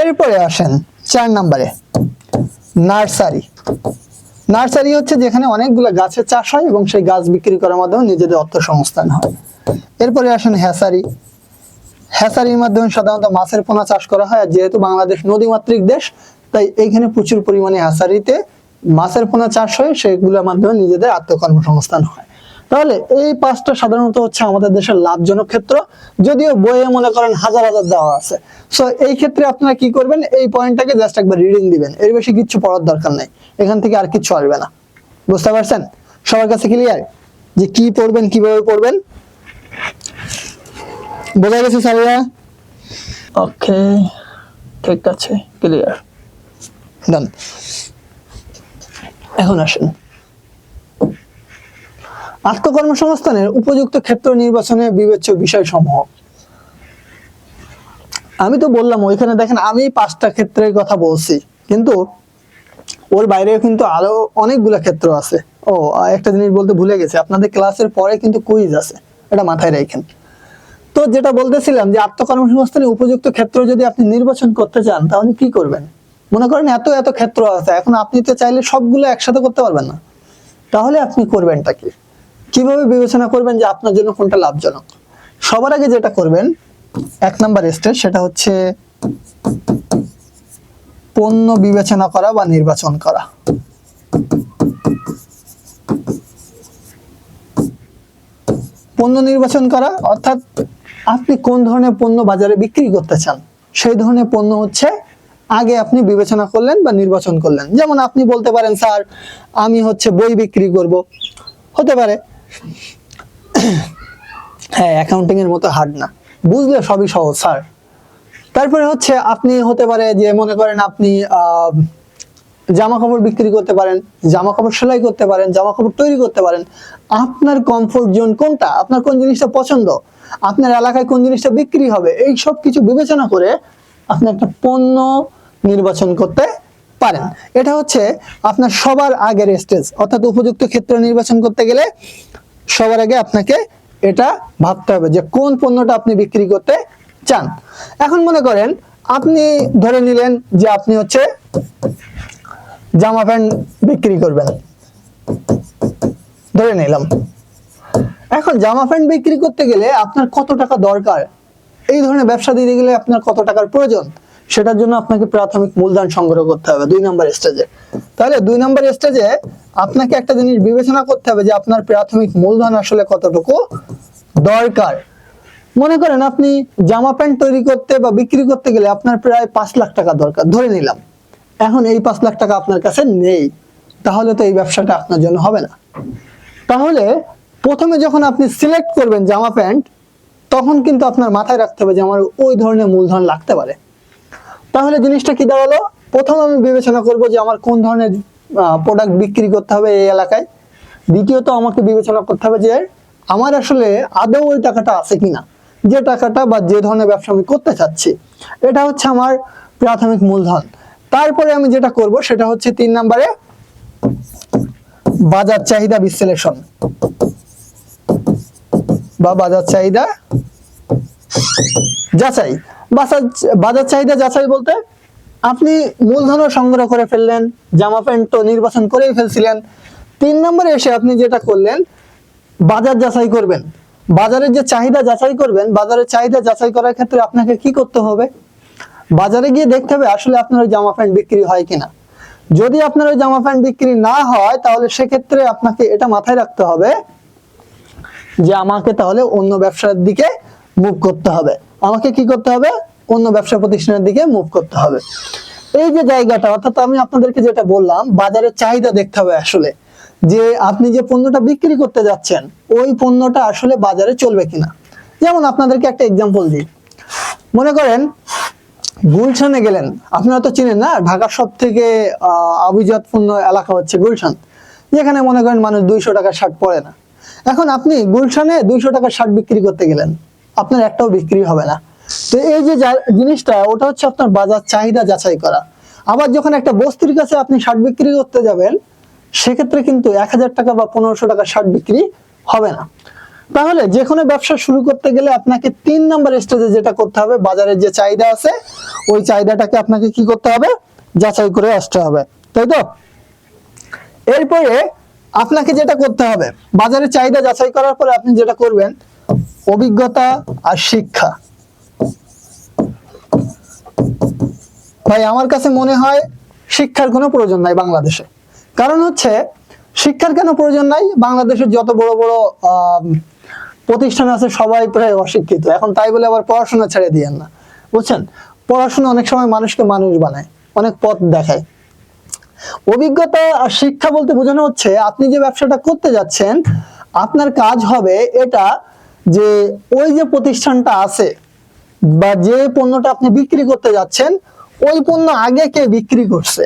এরপরে আসেন 4 নম্বরে নার্সারি। নার্সারি হচ্ছে যেখানে অনেকগুলো গাছের চাষ হয় এবং সেই গাছ বিক্রি করার মাধ্যমে নিজেদের অর্থ সংস্থান হয়। এরপরে আসেন হ্যাচারি। হ্যাচারির মাধ্যমে সাধারণত মাছের পোনা চাষ করা হয়। আর যেহেতু বাংলাদেশ নদীমাতৃক দেশ, তাই এইখানে প্রচুর পরিমাণে হ্যাচারিতে মাছের পোনা চাষ হয়, সেগুলোর মাধ্যমে নিজেদের আত্মকর্মসংস্থান হয়। তাহলে এই 5টা সাধারণত হচ্ছে আমাদের দেশের লাভজনক ক্ষেত্র। যদিও বইয়ে মনে করেন হাজার হাজার দেওয়া আছে। সো এই ক্ষেত্রে আপনারা কি করবেন? এই পয়েন্টটাকে জাস্ট একবার রিডিং দিবেন, এর বেশি কিছু পড়ার দরকার নেই। এখান থেকে আর কিছু আসবে না। বুঝতে পারছেন? সবার কাছে ক্লিয়ার যে কি পড়বেন, কিভাবে পড়বেন? বোঝা গেছে স্যাররা? ওকে, ঠিক আছে, ক্লিয়ার, ডান। এখন আসেন আত্মকর্মসংস্থানের উপযুক্ত ক্ষেত্র নির্বাচনে বিবেচ্য বিষয়সমূহ। আমি তো বললাম ওইখানে দেখেন আমি 5টা ক্ষেত্রের কথা বলছি, কিন্তু ওর বাইরেও কিন্তু আরো অনেকগুলো ক্ষেত্র আছে। ও একটা জিনিস বলতে ভুলে গেছি, আপনাদের ক্লাসের পরে কিন্তু কুইজ আছে, এটা মাথায় রাখেন। তো যেটা বলতেছিলাম যে আত্মকর্মসংস্থানের উপযুক্ত ক্ষেত্র যদি আপনি নির্বাচন করতে চান, তাহলে কি করবেন? মনে করেন এত এত ক্ষেত্র আছে, এখন আপনি তো চাইলে সবগুলো একসাথে করতে পারবেন না। তাহলে আপনি করবেনটা কি? কিভাবে বিবেচনা করবেন যে আপনার জন্য কোনটা লাভজনক? সবার আগে যেটা করবেন, 1 নাম্বার স্টেজ, সেটা হচ্ছে পণ্য বিবেচনা করা বা নির্বাচন করা। পণ্য নির্বাচন করা অর্থাৎ আপনি কোন ধরনের পণ্য বাজারে বিক্রি করতে চান, সেই ধরনের পণ্য হচ্ছে আগে আপনি বিবেচনা করলেন বা নির্বাচন করলেন। যেমন আপনি বলতে পারেন, স্যার আমি হচ্ছে বই বিক্রি করব, হতে পারে। হ্যাঁ, অ্যাকাউন্টিং এর মতো হার্ড না, বুঝলে সবই সহজ স্যার। তারপরে হচ্ছে আপনি হতে পারে যে মনে করেন আপনি জামা কাপড় বিক্রি করতে পারেন, জামা কাপড় সেলাই করতে পারেন, জামা কাপড় তৈরি করতে পারেন। আপনার কমফোর্ট জোন কোনটা, আপনার কোন জিনিসটা পছন্দ, আপনার এলাকায় কোন জিনিসটা বিক্রি হবে, এই সব কিছু বিবেচনা করে আপনি একটা পণ্য নির্বাচন করতে পারেন। এটা হচ্ছে আপনার সবার আগের স্টেজ, অর্থাৎ উপযুক্ত ক্ষেত্র নির্বাচন করতে গেলে সবার আগে আপনাকে এটা ভাবতে হবে যে কোন পণ্যটা আপনি বিক্রি করতে চান। এখন মনে করেন আপনি ধরে নিলেন যে আপনি হচ্ছে জামা প্যান্ট বিক্রি করবেন, ধরে নিলাম। এখন জামা প্যান্ট বিক্রি করতে গেলে আপনার কত টাকা দরকার, এই ধরনের ব্যবসা দিতে গেলে আপনার কত টাকার প্রয়োজন, সেটার জন্য আপনাকে প্রাথমিক মূলধন সংগ্রহ করতে হবে 2 নম্বর স্টেজে। তাহলে 2 নম্বর স্টেজে আপনাকে একটা জিনিস বিবেচনা করতে হবে যে আপনার প্রাথমিক মূলধন আসলে কতটুকু দরকার। মনে করেন আপনি জামা প্যান্ট তৈরি করতে বা বিক্রি করতে গেলে আপনার প্রায় 5 লাখ টাকা দরকার, ধরে নিলাম। এখন এই 5 লাখ টাকা আপনার কাছে নেই, তাহলে তো এই ব্যবসাটা আপনার জন্য হবে না। তাহলে প্রথমে যখন আপনি সিলেক্ট করবেন জামা প্যান্ট, তখন কিন্তু আপনার মাথায় রাখতে হবে যে আমার ওই ধরনের মূলধন লাগতে পারে। তাহলে জিনিসটা কি দাঁড়ালো, প্রথম আমি বিবেচনা করব যে আমার কোন ধরনের প্রোডাক্ট বিক্রি করতে হবে এই এলাকায়। দ্বিতীয়ত আমাকে বিবেচনা করতে হবে যে আমার আসলে আদৌ ওই টাকাটা আছে কিনা, যে টাকাটা বা যে ধরনের ব্যবসা আমি করতে চাচ্ছি, এটা হচ্ছে আমার প্রাথমিক মূলধন। তারপরে আমি যেটা করব সেটা হচ্ছে 3 নম্বরে বাজার চাহিদা বিশ্লেষণ বা বাজার চাহিদা যাচাই। বাজার চাহিদা যাচাই বলতে আপনি মূলধনও সংগ্রহ করে ফেললেন, জামা প্যান্ট তো নির্বাচন করেই ফেলছিলেন, 3 নম্বরে এসে আপনি যেটা করলেন বাজার যাচাই করবেন। বাজারের যে চাহিদা যাচাই করবেন, বাজারের চাহিদা যাচাই করার ক্ষেত্রে আপনাকে কি করতে হবে, বাজারে গিয়ে দেখতে হবে আসলে আপনার ওই জামা প্যান্ট বিক্রি হয় কিনা। যদি আপনার ওই জামা প্যান্ট বিক্রি না হয়, তাহলে সেক্ষেত্রে আপনাকে এটা মাথায় রাখতে হবে যে আমাকে তাহলে অন্য ব্যবসার দিকে মুভ করতে হবে, আমাকে কি করতে হবে, অন্য ব্যবসা প্রতিষ্ঠানের দিকে মুভ করতে হবে। এই যে জায়গাটা, অর্থাৎ আমি আপনাদেরকে যেটা বললাম, বাজারের চাহিদা দেখতে হবে আসলে যে আপনি যে পণ্যটা বিক্রি করতে যাচ্ছেন ওই পণ্যটা আসলে বাজারে চলবে কিনা। যেমন আপনাদেরকে একটা এক্সাম্পল দিই, মনে করেন গুলশানে গেলেন, আপনারা তো চিনেন না, ঢাকার সব থেকে অভিজাতপূর্ণ এলাকা হচ্ছে গুলশান, যেখানে মনে করেন মানুষ 200 টাকার শার্ট পরে না। এখন আপনি গুলশানে 200 টাকার শার্ট বিক্রি করতে গেলেন, আপনার একটাও বিক্রি হবে না। তো এই যে জিনিসটা, ওটা হচ্ছে আপনার বাজার চাহিদা যাচাই করা। আবার যখন একটা বস্তির কাছে আপনি শার্ট বিক্রি করতে যাবেন, সেক্ষেত্রে কিন্তু 1000 টাকা বা 1500 টাকার শার্ট বিক্রি হবে না। তাহলে যে কোনো ব্যবসা শুরু করতে গেলে আপনাকে 3 নম্বর স্টেজে যেটা করতে হবে, বাজারের যে চাহিদা আছে ওই চাহিদাটাকে আপনাকে কি করতে হবে, যাচাই করে আসতে হবে, তাই তো। এরপরে আপনাকে যেটা করতে হবে, বাজারের চাহিদা যাচাই করার পরে আপনি যেটা করবেন, অভিজ্ঞতা আর শিক্ষা। ভাই আমার কাছে মনে হয় শিক্ষার কোনো প্রয়োজন নাই বাংলাদেশে। কারণ হচ্ছে শিক্ষার কেন প্রয়োজন নাই, বাংলাদেশের যত বড় বড় প্রতিষ্ঠান আছে সবাই প্রায় অশিক্ষিত। এখন তাই বলে আবার পড়াশোনা ছেড়ে দিয়েন না, বুঝছেন। পড়াশোনা অনেক সময় মানুষকে মানুষ বানায়, অনেক পথ দেখায়। অভিজ্ঞতা আর শিক্ষা বলতে বোঝানো হচ্ছে আপনি যে ব্যবসাটা করতে যাচ্ছেন, আপনার কাজ হবে এটা যে ওই যে প্রতিষ্ঠানটা আছে বা যে পণ্যটা আপনি বিক্রি করতে যাচ্ছেন, ওই পণ্য আগে কে বিক্রি করছে।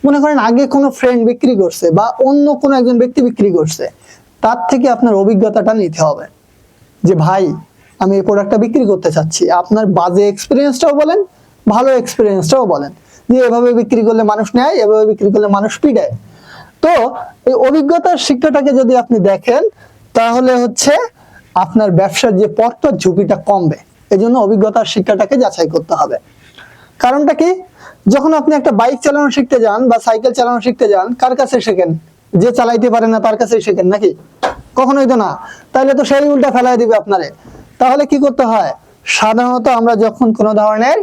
মনে করেন আগে কোনো ফ্রেন্ড বিক্রি করছে বা অন্য কোনো একজন ব্যক্তি বিক্রি করছে, তার থেকে আপনার অভিজ্ঞতাটা নিতে হবে যে ভাই আমি এই প্রোডাক্টটা বিক্রি করতে চাচ্ছি। আপনার বাজে এক্সপিরিয়েন্সটাও বলেন, ভালো এক্সপিরিয়েন্সটাও বলেন, যে এভাবে বিক্রি করলে মানুষ নেয়, এভাবে বিক্রি করলে মানুষ পিড়ায়। তো এই অভিজ্ঞতার শিক্ষাটাকে যদি আপনি দেখেন, তাহলে হচ্ছে আপনার ব্যবসার যে পথটা ঝুঁকিটা কমবে। এই জন্য অভিজ্ঞতার শিক্ষাটাকে যাচাই করতে হবে। কারণটা কি, যখন আপনি একটা বাইক চালানো শিখতে যান বা সাইকেল চালানো শিখতে যান, কার কাছে শেখেন, যে চালাইতে পারে না তার কাছেই শেখেন নাকি, কখনোই তো না। তাহলে তো সেই উল্টা ফেলাই দিবে আপনারে। তাহলে কি করতে হয়, সাধারণত আমরা যখন কোনো ধরনের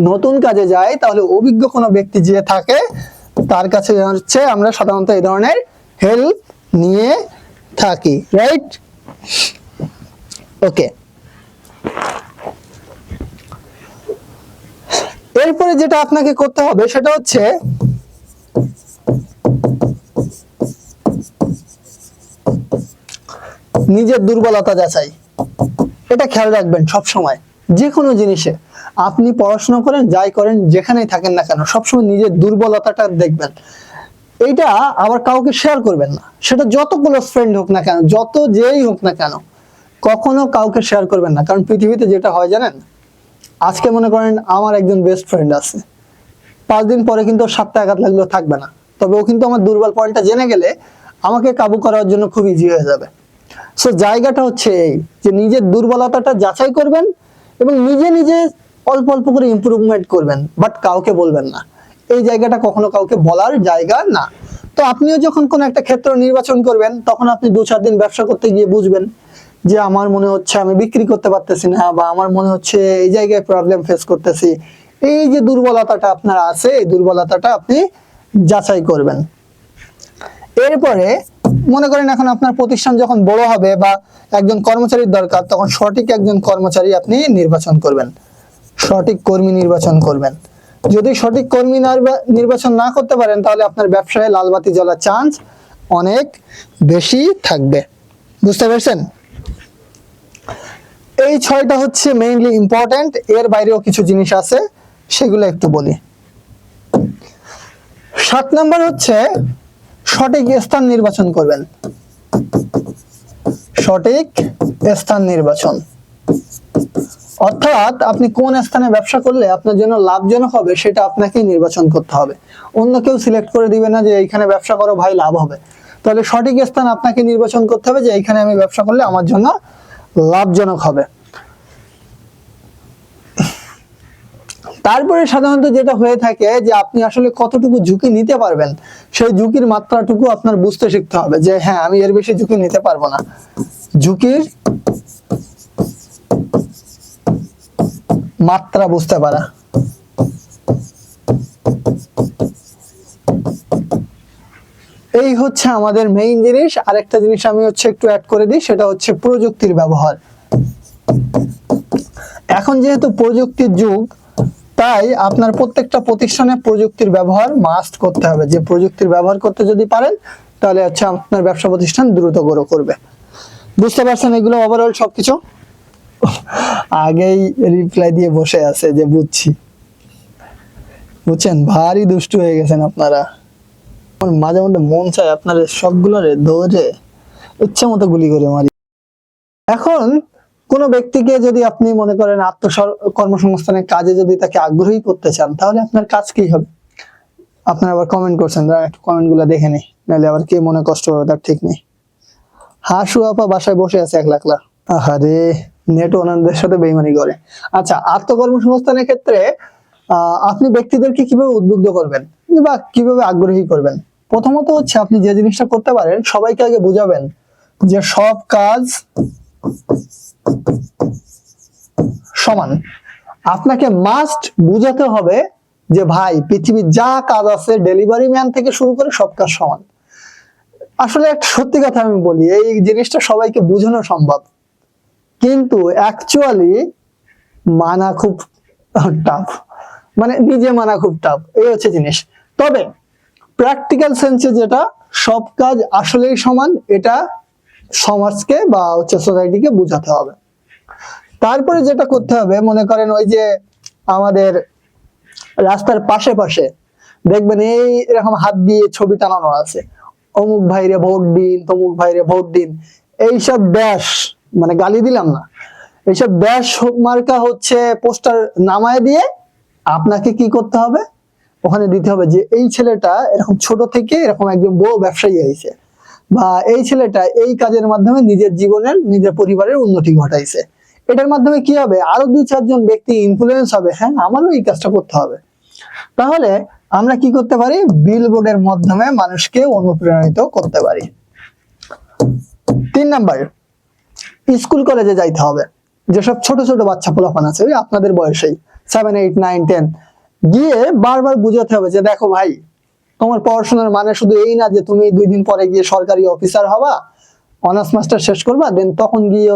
নতুন কাজে যাই, তাহলে অভিজ্ঞ কোনো ব্যক্তি যে থাকে তার কাছে হচ্ছে আমরা সাধারণত এই ধরনের হেল্প নিয়ে থাকি, রাইট। ওকে, এরপরে যেটা আপনাকে করতে হবে সেটা হচ্ছে নিজের দুর্বলতা যাচাই। এটা খেয়াল রাখবেন সব সময়, যে কোনো জিনিসে। আপনি পড়াশোনা করেন, যাই করেন, যেখানেই থাকেন না কেন, সবসময় নিজের দুর্বলতাটা দেখবেন। এইটা আবার কাউকে শেয়ার করবেন না, সেটা যত ক্লোজ ফ্রেন্ড হোক না কেন, যত যেই হোক না কেন, কখনো কাউকে শেয়ার করবেন না। কারণ পৃথিবীতে যেটা হয় জানেন, আজকে মনে করেন আমার একজন বেস্ট ফ্রেন্ড আছে, 5 দিন পরে কিন্তু ওর সাথে আঘাত লাগলেও থাকবে না, তবে ও কিন্তু আমার দুর্বল পয়েন্টটা জেনে গেলে আমাকে কাবু করার জন্য খুব ইজি হয়ে যাবে। সো জায়গাটা হচ্ছে এই যে নিজের দুর্বলতাটা যাচাই করবেন এবং নিজে নিজে অল্প অল্প করে ইমপ্রুভমেন্ট করবেন, বাট কাউকে বলবেন না। এই জায়গাটা কখনো কাউকে বলার জায়গা না। তো আপনিও যখন কোনো একটা ক্ষেত্র নির্বাচন করবেন, তখন আপনি 2-4 দিন ব্যবসা করতে গিয়ে বুঝবেন যে আমার মনে হচ্ছে আমি বিক্রি করতে পারতেছি না, বা আমার মনে হচ্ছে এই জায়গায় প্রবলেম ফেস করতেছি। এই যে দুর্বলতাটা আপনার আছে, এই দুর্বলতাটা আপনি যাচাই করবেন। এরপরে মনে করেন এখন আপনার প্রতিষ্ঠান যখন বড় হবে বা একজন কর্মচারীর দরকার, তখন সঠিক একজন কর্মচারী আপনি নির্বাচন করবেন, সঠিক কর্মী নির্বাচন করবেন। যদি সঠিক কর্মী নির্বাচন না করতে পারেন, তাহলে আপনার ব্যবসায় লালবাতি জ্বলার চান্স অনেক বেশি থাকবে। বুঝতে পেরেছেন? এই 6টা হচ্ছে মেইনলি ইম্পর্টেন্ট। এর বাইরেও কিছু জিনিস আছে, সেগুলো একটু বলি। 7 নাম্বার হচ্ছে সঠিক স্থান নির্বাচন করবেন। সঠিক স্থান নির্বাচন অর্থাৎ আপনি কোন স্থানে ব্যবসা করলে আপনার জন্য লাভজনক হবে, সেটা আপনাকে নির্বাচন করতে হবে। অন্য কেউ সিলেক্ট করে দিবে না যে এইখানে ব্যবসা করো ভাই, লাভ হবে। তাহলে সঠিক স্থান আপনাকে নির্বাচন করতে হবে যে এইখানে আমি ব্যবসা করলে আমার জন্য লাভজনক হবে। তারপরে সাধারণত যেটা হয়ে থাকে যে আপনি আসলে কতটুকু ঝুঁকি নিতে পারবেন, সেই ঝুঁকির মাত্রাটুকু আপনার বুঝতে শিখতে হবে যে হ্যাঁ, আমি এর বেশি ঝুঁকি নিতে পারবো না। ঝুঁকির মাত্রা বুঝতে পারা। এই হচ্ছে আমাদের মেইন জিনিস। আরেকটা জিনিস আমি একটু অ্যাড করে দিই, সেটা হচ্ছে প্রযুক্তির ব্যবহার। এখন যেহেতু প্রযুক্তির যুগ, তাই আপনার প্রত্যেকটা প্রতিষ্ঠানে প্রযুক্তির ব্যবহার মাস্ট করতে হবে। যে প্রযুক্তির ব্যবহার করতে যদি পারেন, তাহলে আপনার ব্যবসা প্রতিষ্ঠান দ্রুত গ্রো করবে। বুঝতে পারছেন এগুলো ওভারঅল সবকিছু? আগেই রিপ্লাই দিয়ে বসে আছে যে বুঝছি। বুঝছেন, ভারী দুষ্টু হয়ে গেছেন আপনারা। মাঝে মধ্যে মন চায় আপনার সবগুলোরে ধরে ইচ্ছা মতো গুলি করে মারি। এখন কোনো ব্যক্তিকে যদি আপনি মনে করেন কর্মসংস্থানের কাজে যদি তাকে আগ্রহী করতে চান, তাহলে আপনার কাজ কি হবে? আপনারা আবার কমেন্ট করছেন, একটু কমেন্ট গুলা দেখে নেই, নাহলে আবার কে মনে কষ্ট হবে তার ঠিক নেই। হাসু আপা বাসায় বসে আছে একলা। আহারে, নেট ওনাদের সাথে বেইমানি করে। আচ্ছা, আত্মকর্মসংস্থানের ক্ষেত্রে আপনি ব্যক্তিদেরকে কিভাবে উদ্বুদ্ধ করবেন বা কিভাবে আগ্রহী করবেন? প্রথমত হচ্ছে আপনি যে জিনিসটা করতে পারেন, সবাইকে আগে বুঝাবেন যে সব কাজ সমান। আপনাকে মাস্ট বুঝাতে হবে যে ভাই, পৃথিবীর যা কাজ আছে, ডেলিভারি ম্যান থেকে শুরু করে সব কাজ সমান। আসলে একটা সত্যি কথা আমি বলি, এই জিনিসটা সবাইকে বোঝানো সম্ভব, কিন্তু অ্যাকচুয়ালি মানা খুব টাফ। মানে নিজে মানা খুব টাফ, এই হচ্ছে জিনিস। তবে প্র্যাকটিক্যাল সেন্সে যেটা, সব কাজ আসলেই সমান, এটা সমাজকে বা সোসাইটিকে বোঝাতে হবে। তারপরে যেটা করতে হবে, মনে করেন ওই যে আমাদের রাস্তার পাশে পাশে দেখবেন এই এরকম হাত দিয়ে ছবি টানানো আছে, অমুক ভাইরে ভোট দিন, তমুক ভাইরে ভোট দিন। এইসব ব্যাস, মানে গালি দিলাম না, এইসব ব্যাস মার্কা হচ্ছে পোস্টার নামায় দিয়ে আপনাকে কি করতে হবে, ওখানে দিতে হবে যে এই ছেলেটা এরকম ছোট থেকে এরকম একজন বড় ব্যবসায়ী হয়েছে, বা এই ছেলেটা এই কাজের মাধ্যমে নিজের জীবনের, নিজের পরিবারের উন্নতি ঘটাইছে। এটার মাধ্যমে কি হবে, আরো 2-4 জন ব্যক্তি ইনফ্লুয়েন্স হবে, হ্যাঁ আমারও এই কাজটা করতে হবে। তাহলে আমরা কি করতে পারি, বিলবোর্ডের মাধ্যমে মানুষকে অনুপ্রাণিত করতে পারি। 3 নাম্বার, স্কুল কলেজে যাইতে হবে। যেসব ছোট ছোট বাচ্চা পোলাপান আছে, ওই আপনাদের বয়সেই 7, 8, 9, 10, গিয়ে বারবার বুঝাতে হবে যে দেখো ভাই, তোমার পড়াশোনার মানে শুধু এই না যে তুমি 2 দিন পরে গিয়ে সরকারি অফিসার হবা, অনার্স মাস্টার শেষ করবা, দেন তখন গিয়ে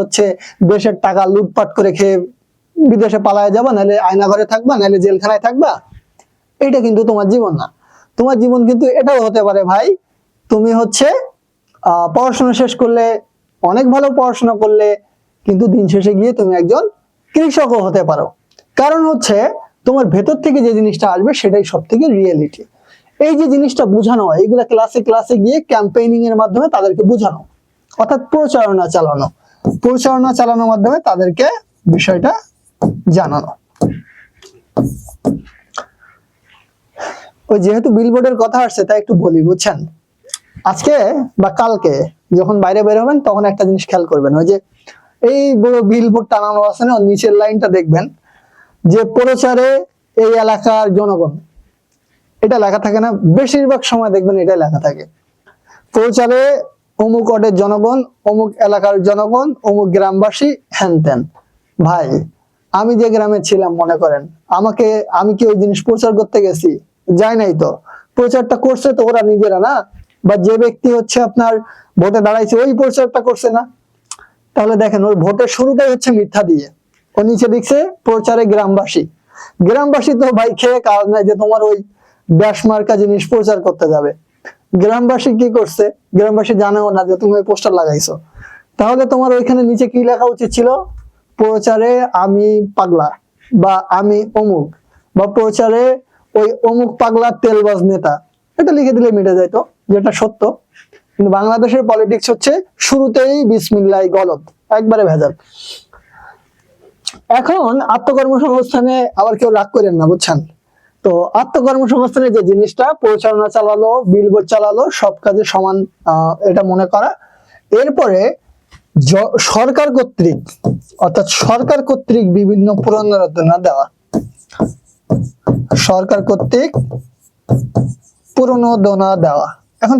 দেশের টাকা লুটপাট করে খেয়ে বিদেশে পালায় যাবা, নাহলে আয়না ঘরে থাকবা, নাহলে জেলখানায় থাকবা। এটা কিন্তু তোমার জীবন না। তোমার জীবন কিন্তু এটাও হতে পারে ভাই, তুমি পড়াশোনা শেষ করলে, অনেক ভালো পড়াশোনা করলে, কিন্তু দিন শেষে গিয়ে তুমি একজন কৃষকও হতে পারো। কারণ হচ্ছে তোমার ভেতর থেকে যে জিনিসটা আসবে সেটাই সব থেকে রিয়েলিটি। এই যে জিনিসটা বোঝানো হয়, এইগুলা ক্লাসে ক্লাসে গিয়ে ক্যাম্পেইনিং এর মাধ্যমে তাদেরকে বোঝানো, অর্থাৎ প্রচারণা চালানোর মাধ্যমে তাদেরকে বিষয়টা জানানো। ওই যেহেতু বিলবোর্ডের কথা আসছে তাই একটু বলি, বুঝছেন? আজকে বা কালকে যখন বাইরে বের হবেন তখন একটা জিনিস খেয়াল করবেন, ওই যে এই বড় বিলবোর্ড টানানো আছে না, নিচের লাইনটা দেখবেন যে প্রচারে এই এলাকার জনগণ, এটা লেখা থাকে না? বেশিরভাগ সময় দেখবেন এটা লেখা থাকে, প্রচারে অমুক ওয়ার্ডের জনগণ, অমুক এলাকার জনগণ, অমুক গ্রামবাসী, হ্যান ত্যান। ভাই, আমি যে গ্রামে ছিলাম, মনে করেন আমি কি ওই জিনিস প্রচার করতে গেছি? যাই নাই তো। প্রচারটা করছে তো ওরা নিজেরা না, বা যে ব্যক্তি হচ্ছে আপনার ভোটে দাঁড়াইছে ওই প্রচারটা করছে না। তাহলে দেখেন, ওর ভোটের শুরুটাই হচ্ছে মিথ্যা দিয়ে। ও নিচে লিখছে প্রচারে গ্রামবাসী তো ভাই খেয়ে কাজ নাই যে তোমার ওই ব্যাস মার্কা জিনিস প্রচার করতে যাবে। গ্রামবাসী কি করছে? গ্রামবাসী জানেও না যে তুমি ওই পোস্টার লাগাইছো। তাহলে তোমার ওইখানে নিচে কি লেখা উচিত ছিল? প্রচারে আমি পাগলা, বা আমি অমুক, বা প্রচারে ওই অমুক পাগলা তেলবাজ নেতা, এটা লিখে দিলে মিটে যাইত, যেটা সত্য। কিন্তু বাংলাদেশের পলিটিক্স হচ্ছে শুরুতেই বিসমিল্লাহ গলত, একবারে ভেজাল। এখন আত্মকর্মসংস্থানে আবার কেউ রাগ করেন না, বুঝছেন? তো আত্মকর্মসংস্থানের যে জিনিসটা, প্রচারণা চালালো, বিলবোর্ড চালালো, সব কাজে সমান, এটা মনে করা। এরপরে সরকার কর্তৃক বিভিন্ন প্রণোদনা দেওয়া, এখন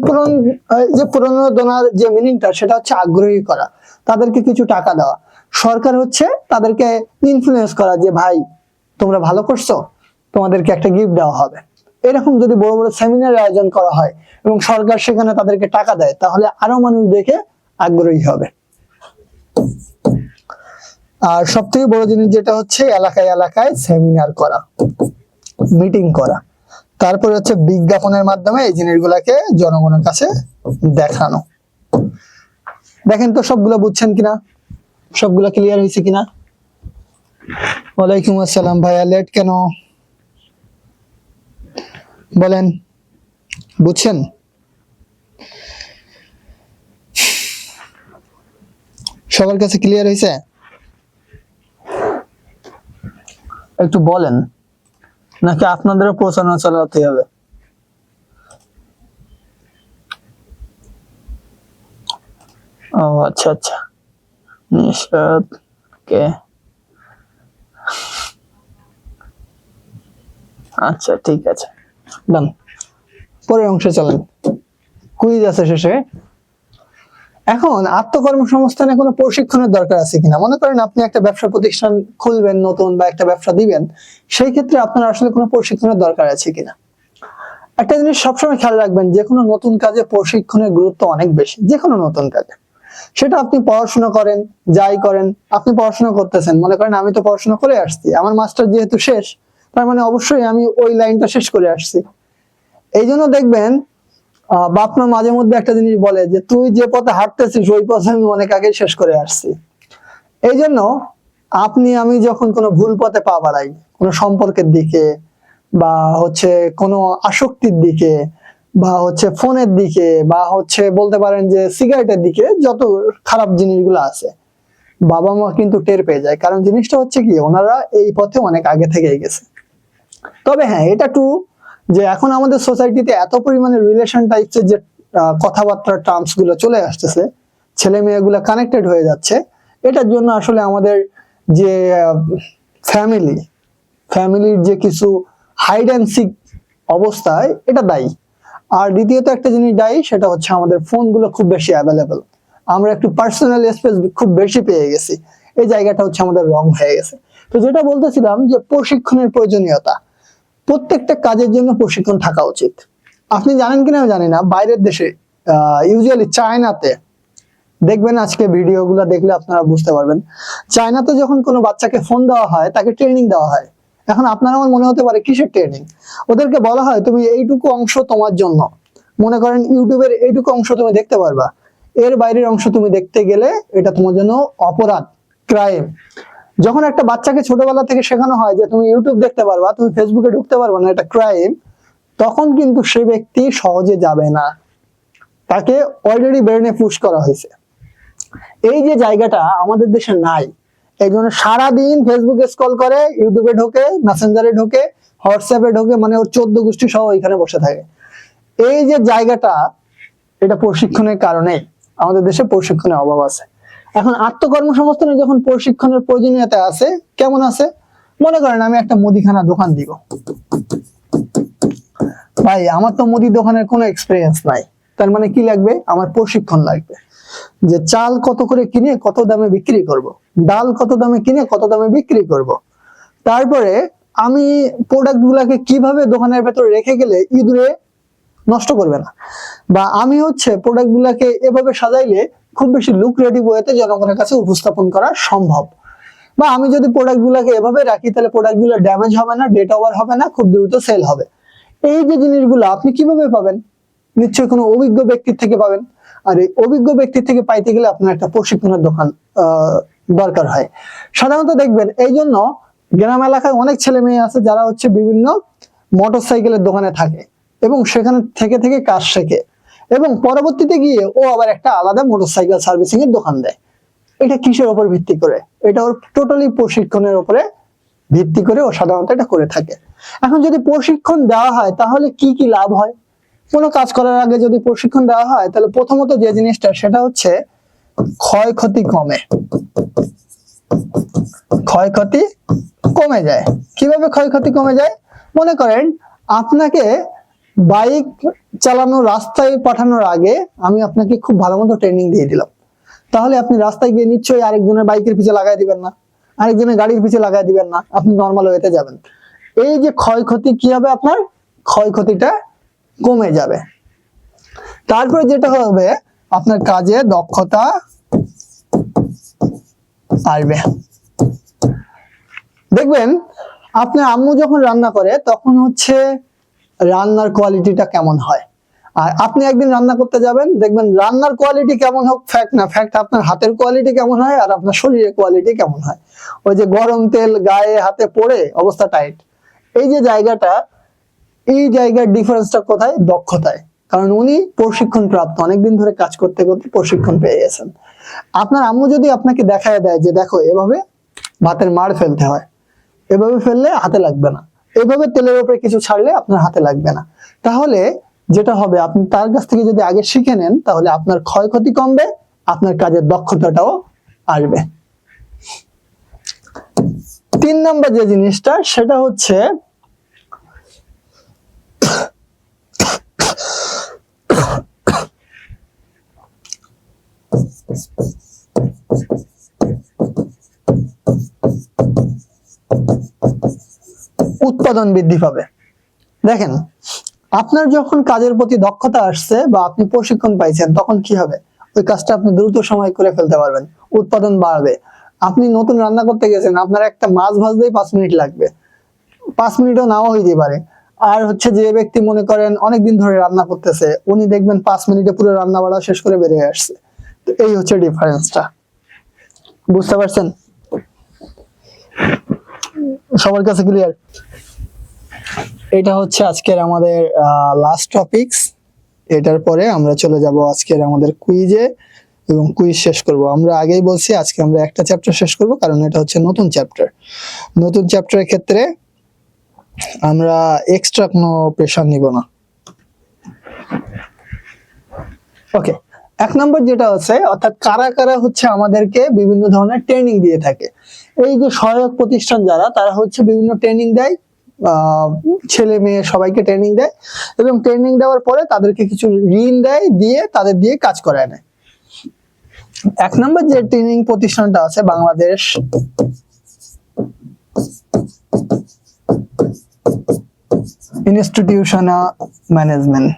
প্রণোদনার যে মিনিংটা, সেটা হচ্ছে আগ্রহী করা, তাদেরকে কিছু টাকা দেওয়া। সরকার হচ্ছে তাদেরকে ইনফ্লুয়েন্স করা যে ভাই তোমরা ভালো করছো, তোমাদেরকে একটা গিফট দেওয়া হবে। এরকম যদি বড় বড় সেমিনারের আয়োজন করা হয় এবং সরকার সেখানে তাদেরকে টাকা দেয়, তাহলে আরো মানুষ দেখে আগ্রহী হবে। আর সব থেকে বড় জিনিস যেটা হচ্ছে এলাকায় এলাকায় সেমিনার করা, মিটিং করা, তারপরে হচ্ছে বিজ্ঞাপনের মাধ্যমে এই জিনিসগুলাকে জনগণের কাছে দেখানো। দেখেন তো সবগুলো বুঝছেন কিনা, সবগুলো ক্লিয়ার হয়েছে কিনা? ওয়ালাইকুম আসসালাম ভাইয়া, লেট কেন বলেন, বুঝছেন? সবার কাছে ক্লিয়ার হয়েছে? একটু বলেন, নাকি আপনাদেরও প্রচারণা চালাতে হবে? ও আচ্ছা আচ্ছা, নিশাদ কে, আচ্ছা ঠিক আছে, ডান। পরের অংশে চলেন, কুইজ আছে শেষে। এখন আত্মকর্মসংস্থানে কোনো প্রশিক্ষণের দরকার আছে কিনা? মনে করেন আপনি একটা ব্যবসা প্রতিষ্ঠান খুলবেন নতুন, বা একটা ব্যবসা দিবেন, সেই ক্ষেত্রে আপনার আসলে কোনো প্রশিক্ষণের দরকার আছে কিনা? একটা জিনিস সবসময় খেয়াল রাখবেন, যে কোনো নতুন কাজে প্রশিক্ষণের গুরুত্ব অনেক বেশি। যে কোনো নতুন কাজে, সেটা আপনি পড়াশোনা করেন, যাই করেন, আপনি পড়াশোনা করতেছেন, মনে করেন আমি তো পড়াশোনা করে আসছি, আমার মাস্টার যেহেতু শেষ, তার মানে অবশ্যই আমি ওই লাইনটা শেষ করে আসছি। এই জন্য দেখবেন বাপ মা মাঝে মধ্যে একটা জিনিস বলে যে তুই যে পথে হাঁটতেছিস ওই পথে আমি অনেক আগে শেষ করে আসছি। এই জন্য আমি যখন কোনো ভুল পথে পা বাড়াই, কোনো সম্পর্কের দিকে, বা হচ্ছে কোনো আসক্তির দিকে, বা হচ্ছে ফোনের দিকে, বা হচ্ছে বলতে পারেন যে সিগারেটের দিকে, যত খারাপ জিনিসগুলো আছে, বাবা মা কিন্তু টের পেয়ে যায়। কারণ জিনিসটা হচ্ছে কি, ওনারা এই পথে অনেক আগে থেকেই গেছে। তবে হ্যাঁ, এটা ট্রু যে এখন আমাদের সোসাইটিতে এত পরিমাণে রিলেশন টাইপসের যে কথাবার্তার টার্মস গুলো চলে আসতেছে, ছেলে মেয়েগুলো কানেক্টেড হয়ে যাচ্ছে। এটার জন্য আসলে আমাদের যে ফ্যামিলির যে কিছু হাইড অ্যান্ড সিক অবস্থায়, এটা দায়ী। আর দ্বিতীয়ত একটা জিনিস দায়ী, সেটা হচ্ছে আমাদের ফোনগুলো খুব বেশি অ্যাভেলেবল। আমরা একটু পার্সোনাল স্পেস খুব বেশি পেয়ে গেছি, এই জায়গাটা হচ্ছে আমাদের রং হয়ে গেছে। তো যেটা বলতেছিলাম, যে প্রশিক্ষণের প্রয়োজনীয়তা, প্রত্যেকটা কাজের জন্য প্রশিক্ষণ থাকা উচিত। আপনি জানেন কিনা আমি জানি না, বাইরের দেশে ইউজুয়ালি চায়নাতে দেখবেন, আজকে ভিডিওগুলো দেখলে আপনারা বুঝতে পারবেন, চায়নাতে যখন কোনো বাচ্চাকে ফোন দেওয়া হয়, তাকে ট্রেনিং দেওয়া হয়। এখন আপনার আমার মনে হতে পারে কিসের ট্রেনিং? ওদেরকে বলা হয় তুমি এইটুকু অংশ তোমার জন্য, মনে করেন ইউটিউবের এইটুকু অংশ তুমি দেখতে পারবা, এর বাইরের অংশ তুমি দেখতে গেলে এটা তোমার জন্য অপরাধ, ক্রাইম। যখন একটা বাচ্চাকে ছোটবেলা থেকে শেখানো হয় যে তুমি ইউটিউব দেখতে পারবা, তুমি ফেসবুকে ঢুকতে পারবা না, এটা ক্রাইম, তখন কিন্তু সে ব্যক্তি সহজে যাবে না, তাকে অলরেডি ব্রেনে পুশ করা হয়েছে। এই যে জায়গাটা আমাদের দেশে নাই, এই জন্য সারাদিন ফেসবুকে স্ক্রল করে, ইউটিউবে ঢোকে, মেসেঞ্জারে ঢোকে, হোয়াটসঅ্যাপে ঢোকে, মানে ওর 14 গোষ্ঠী সহ এখানে বসে থাকে। এই যে জায়গাটা, এটা প্রশিক্ষণের কারণে আমাদের দেশে প্রশিক্ষণের অভাব আছে। এখন আত্মকর্মসংস্থানে যখন প্রশিক্ষণের প্রয়োজনীয়তা আছে, কেমন আছে? মনে করেন আমি একটা মুদিখানা দোকান দিব, ভাই আমার তো মুদি দোকানের কোনো এক্সপিরিয়েন্স নাই, তার মানে কি লাগবে? আমার প্রশিক্ষণ লাগবে, যে চাল কত করে কিনে কত দামে বিক্রি করব, ডাল কত দামে কিনে কত দামে বিক্রি করব, তারপরে আমি প্রোডাক্ট গুলাকে কিভাবে দোকানের ভেতরে রেখে গেলে ইঁদুরে নষ্ট করবে না, বা আমি হচ্ছে প্রোডাক্ট গুলাকে এভাবে সাজাইলে খুব বেশি লুক্রেটিভ ওয়েতে জনগণের কাছে উপস্থাপন করা সম্ভব, বা আমি যদি প্রোডাক্ট গুলাকে এভাবে রাখি তাহলে প্রোডাক্ট গুলো ড্যামেজ হবে না, ডেট ওভার হবে না, খুব দ্রুত সেল হবে। এই যে জিনিসগুলো আপনি কিভাবে পাবেন? নিশ্চয়ই কোনো অভিজ্ঞ ব্যক্তির থেকে পাবেন। আর এই অভিজ্ঞ ব্যক্তির থেকে পাইতে গেলে আপনার একটা প্রশিক্ষণের দোকান দরকার হয়। সাধারণত দেখবেন এই জন্য গ্রাম এলাকায় অনেক ছেলে মেয়ে আছে যারা হচ্ছে বিভিন্ন মোটরসাইকেলের দোকানে থাকে এবং সেখানে থেকে থেকে কাজ শেখে, এবং পরবর্তীতে গিয়ে ও আবার একটা আলাদা মোটরসাইকেল সার্ভিসিং এর দোকান দেয়। এটা কিসের উপর ভিত্তি করে? এটা ওর টোটালি প্রশিক্ষণের উপরে ভিত্তি করে ও সাধারণত এটা করে থাকে। এখন যদি প্রশিক্ষণ দেওয়া হয় তাহলে কি কি লাভ হয়? কোনো কাজ করার আগে যদি প্রশিক্ষণ দেওয়া হয় তাহলে প্রথমত যে জিনিসটা সেটা হচ্ছে ক্ষয়ক্ষতি কমে। ক্ষয়ক্ষতি কমে যায়। কিভাবে ক্ষয়ক্ষতি কমে যায়? মনে করেন আপনাকে বাইক চালানো রাস্তায় পাঠানোর আগে আমি আপনাকে খুব ভালো মতো ট্রেনিং দিয়ে দিলাম, তাহলে আপনি রাস্তায় গিয়ে নিশ্চয়ই আরেকজনের বাইকের পিছে লাগাই দিবেন না, আরেকজনের গাড়ির পিছে লাগাই দিবেন না, আপনি নর্মাল ওয়েতে যাবেন। এই যে ক্ষয়ক্ষতি কি হবে? আপনার ক্ষয়ক্ষতিটা কমে যাবে। তারপরে যেটা হবে, আপনার কাজে দক্ষতা আসবে। দেখবেন আপনার আম্মু যখন রান্না করে তখন হচ্ছে রান্নার কোয়ালিটিটা কেমন হয়, আর আপনি একদিন রান্না করতে যাবেন, দেখবেন রান্নার কোয়ালিটি কেমন হোক ফ্যাক্ট না, ফ্যাক্ট আপনার হাতের কোয়ালিটি কেমন হয় আর আপনার শরীরের কোয়ালিটি কেমন হয়। ওই যে গরম তেল গায়ে হাতে পড়ে অবস্থা টাইট, এই যে জায়গাটা, এই জায়গার ডিফারেন্সটা কোথায়? দক্ষতায়। কারণ উনি প্রশিক্ষণ প্রাপ্ত, অনেকদিন ধরে কাজ করতে করতে প্রশিক্ষণ পেয়ে গেছেন। আপনার আম্মু যদি আপনাকে দেখায় দেয় যে দেখো এভাবে ভাতের মাড় ফেলতে হয়, এভাবে ফেললে হাতে লাগবে না, এভাবে তেলের উপরে কিছু ছাড়লে আপনার হাতে লাগবে না, তাহলে যেটা হবে আপনি তার কাছ থেকে যদি আগে শিখে নেন তাহলে আপনার ক্ষয়ক্ষতি কমবে, আপনার কাজের দক্ষতাটাও আসবে। 3 নম্বর যে জিনিসটা সেটা হচ্ছে উৎপাদন বৃদ্ধি পাবে। দেখেন আপনার যখন কাজের প্রতি দক্ষতা আসছে বা আপনি প্রশিক্ষণ পাইছেন তখন কি হবে? ওই কাজটা আপনি দ্রুত সময় করে ফেলতে পারবেন, উৎপাদন বাড়বে। আপনি নতুন রান্না করতে গেছেন, আপনার একটা মাছ ভাজতেই 5 মিনিট লাগবে, 5 মিনিটও নাও হইতে পারে। আর হচ্ছে যে ব্যক্তি মনে করেন অনেকদিন ধরে রান্না করতেছে, উনি দেখবেন 5 মিনিটে পুরো রান্না বাড়া শেষ করে বেরিয়ে আসছে। তো এই হচ্ছে ডিফারেন্সটা, বুঝতে পারছেন? সবার কাছে ক্লিয়ার? এটা হচ্ছে আজকের আমাদের লাস্ট টপিকস। এটার পরে আমরা চলে যাব আজকের আমাদের কুইজে এবং কুইজ শেষ করব। আমরা আগেই বলছি আজকে আমরা একটা চ্যাপ্টার শেষ করব, কারণ এটা হচ্ছে নতুন চ্যাপ্টার। নতুন চ্যাপ্টারের ক্ষেত্রে আমরা এক্সট্রা কোনো প্রেশার নিব না। ওকে, 1 নম্বর যেটা আছে, অর্থাৎ কারা কারা হচ্ছে আমাদেরকে বিভিন্ন ধরনের ট্রেনিং দিয়ে থাকে। এই যে সহায়ক প্রতিষ্ঠান যারা, তারা হচ্ছে বিভিন্ন ট্রেনিং দেয়, ছেলে মেয়ে সবাইকে ট্রেনিং দেয়, এবং ট্রেনিং দেওয়ার পরে তাদেরকে কিছু ঋণ দেয়, দিয়ে তাদের দিয়ে কাজ করায় নেয়। 1 নম্বর যে ট্রেনিং প্রতিষ্ঠানটা আছে বাংলাদেশ ইনস্টিটিউশনাল ম্যানেজমেন্ট।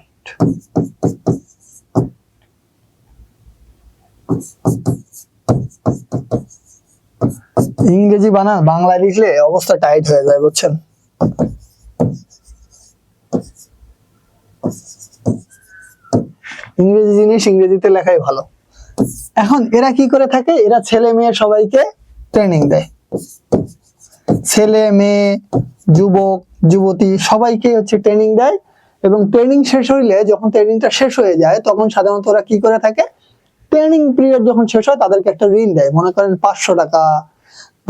ইংরেজি বানান বাংলায় লিখলে অবস্থা টাইট হয়ে যায়, বুঝছেন? ইংরেজি জিনিস ইংরেজিতে লেখাই ভালো। এখন এরা কি করে থাকে? এরা ছেলে মেয়ে সবাইকে ট্রেনিং দেয়। ছেলে মেয়ে যুবক যুবতী সবাইকে হচ্ছে ট্রেনিং দেয়, এবং ট্রেনিং শেষ হইলে যখন ট্রেনিংটা শেষ হয়ে যায় তখন সাধারণত ওরা কি করে থাকে, ট্রেনিং পিরিয়ড যখন শেষ হয় তাদেরকে একটা ঋণ দেয়, মনে করেন 500 টাকা,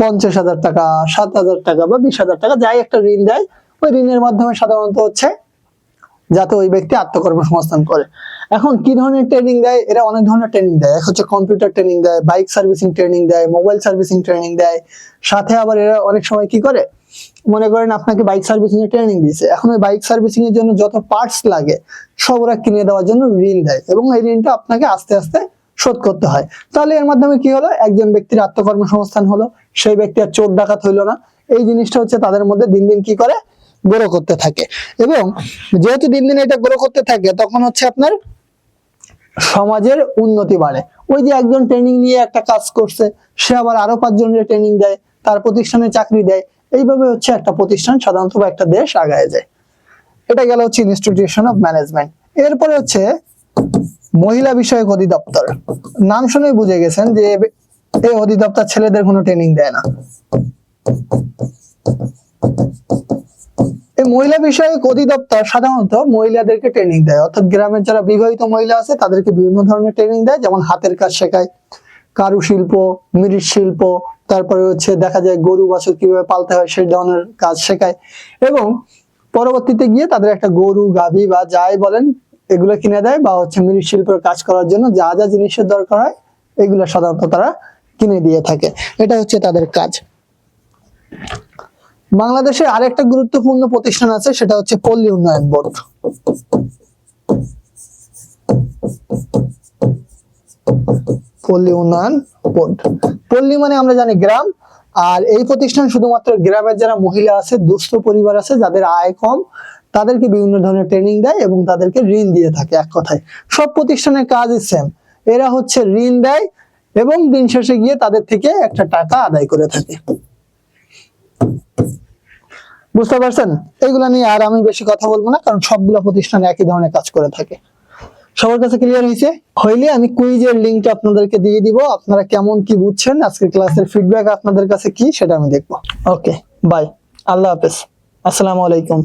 50,000 টাকা, 7,000 টাকা বা 20,000 টাকা, যাই একটা ঋণ দেয়। ওই ঋণের মাধ্যমে সাধারণত হচ্ছে যাতে ওই ব্যক্তি আত্মকর্মসংস্থান করে। এখন কি ধরনের ট্রেনিং দেয়, এরা অনেক ধরনের ট্রেনিং দেয়। এক হচ্ছে কম্পিউটার ট্রেনিং দেয়, বাইক সার্ভিসিং ট্রেনিং দেয়, মোবাইল সার্ভিসিং ট্রেনিং দেয়। সাথে আবার এরা অনেক সময় কি করে, মনে করেন আপনাকে বাইক সার্ভিসিং এর ট্রেনিং দিয়েছে, এখন ওই বাইক সার্ভিসিং এর জন্য যত পার্টস লাগে সব ওরা কিনে দেওয়ার জন্য ঋণ দেয়, এবং এই ঋণটা আপনাকে আস্তে আস্তে শোধ করতে হয়। তাহলে এর মাধ্যমে কি হলো, একজন ব্যক্তির আত্মকর্মসংস্থান হলো, সেই ব্যক্তি আর চোর ডাকাত হইলো না। এই জিনিসটা হচ্ছে তাদের মধ্যে দিন দিন কি করে, গ্রো করতে থাকে। এবং যেহেতু দিন দিন এটা গ্রো করতে থাকে তখন হচ্ছে আপনার সমাজের উন্নতি বাড়ে। ওই যে একজন ট্রেনিং নিয়ে একটা কাজ করছে, সে আবার আরো 5 জনের ট্রেনিং দেয়, তার প্রতিষ্ঠানে চাকরি দেয়, এইভাবে হচ্ছে একটা প্রতিষ্ঠান সাধারণত বা একটা দেশ আগায় যায়। এটা গেল হচ্ছে ইনস্টিটিউশন অফ ম্যানেজমেন্ট। এরপরে হচ্ছে মহিলা বিষয়ক অধিদপ্তর। নাম শুনেই বুঝে গেছেন যে এই অধিদপ্তর ছেলেদের কোনো ট্রেনিং দেয় না। এই মহিলা বিষয়ক অধিদপ্তর সাধারণত মহিলাদেরকে ট্রেনিং দেয়, অর্থাৎ গ্রামের যারা বিবাহিত মহিলা আছে তাদেরকে বিভিন্ন ধরনের ট্রেনিং দেয়, যেমন হাতের কাজ শেখায়, কারুশিল্প, মৃৎশিল্প, তারপরে হচ্ছে দেখা যায় গরু বাছুর কিভাবে পালতে হয় সেই ধরনের কাজ শেখায়, এবং পরবর্তীতে গিয়ে তাদের একটা গরু গাভী বা যাই বলেন এগুলো কিনে দেয়, বা হচ্ছে মৃৎশিল্পের কাজ করার জন্য যা যা জিনিসের দরকার হয় এগুলো সাধারণত তারা কিনে দিয়ে থাকে। এটা হচ্ছে তাদের কাজ। বাংলাদেশে আরেকটা গুরুত্বপূর্ণ প্রতিষ্ঠান আছে, সেটা হচ্ছে পল্লী উন্নয়ন বোর্ড। পল্লী উন্নয়ন বোর্ড, পল্লী মানে আমরা জানি গ্রাম, আর এই প্রতিষ্ঠান শুধুমাত্র গ্রামের যারা মহিলা আছে, দুস্থ পরিবার আছে, যাদের আয় কম, তাদেরকে বিভিন্ন ধরনের ট্রেনিং দেয় এবং তাদেরকে ঋণ দিয়ে থাকে। এক কথায় সব প্রতিষ্ঠানের কাজই সেম, এরা হচ্ছে ঋণ দেয় এবং দিন শেষে গিয়ে তাদের থেকে একটা টাকা আদায় করে থাকে। বুঝতে পারছেন? এগুলা নিয়ে আর আমি বেশি কথা বলবো না, কারণ সবগুলো প্রতিষ্ঠান একই ধরনের কাজ করে থাকে। সবার কাছে ক্লিয়ার হয়েছে? হইলে আমি কুইজের লিঙ্কটা আপনাদেরকে দিয়ে দিব, আপনারা কেমন কি বুঝছেন, আজকের ক্লাসের ফিডব্যাক আপনাদের কাছে কি সেটা আমি দেখবো। ওকে, বাই, আল্লাহ হাফেজ, আসসালামু আলাইকুম।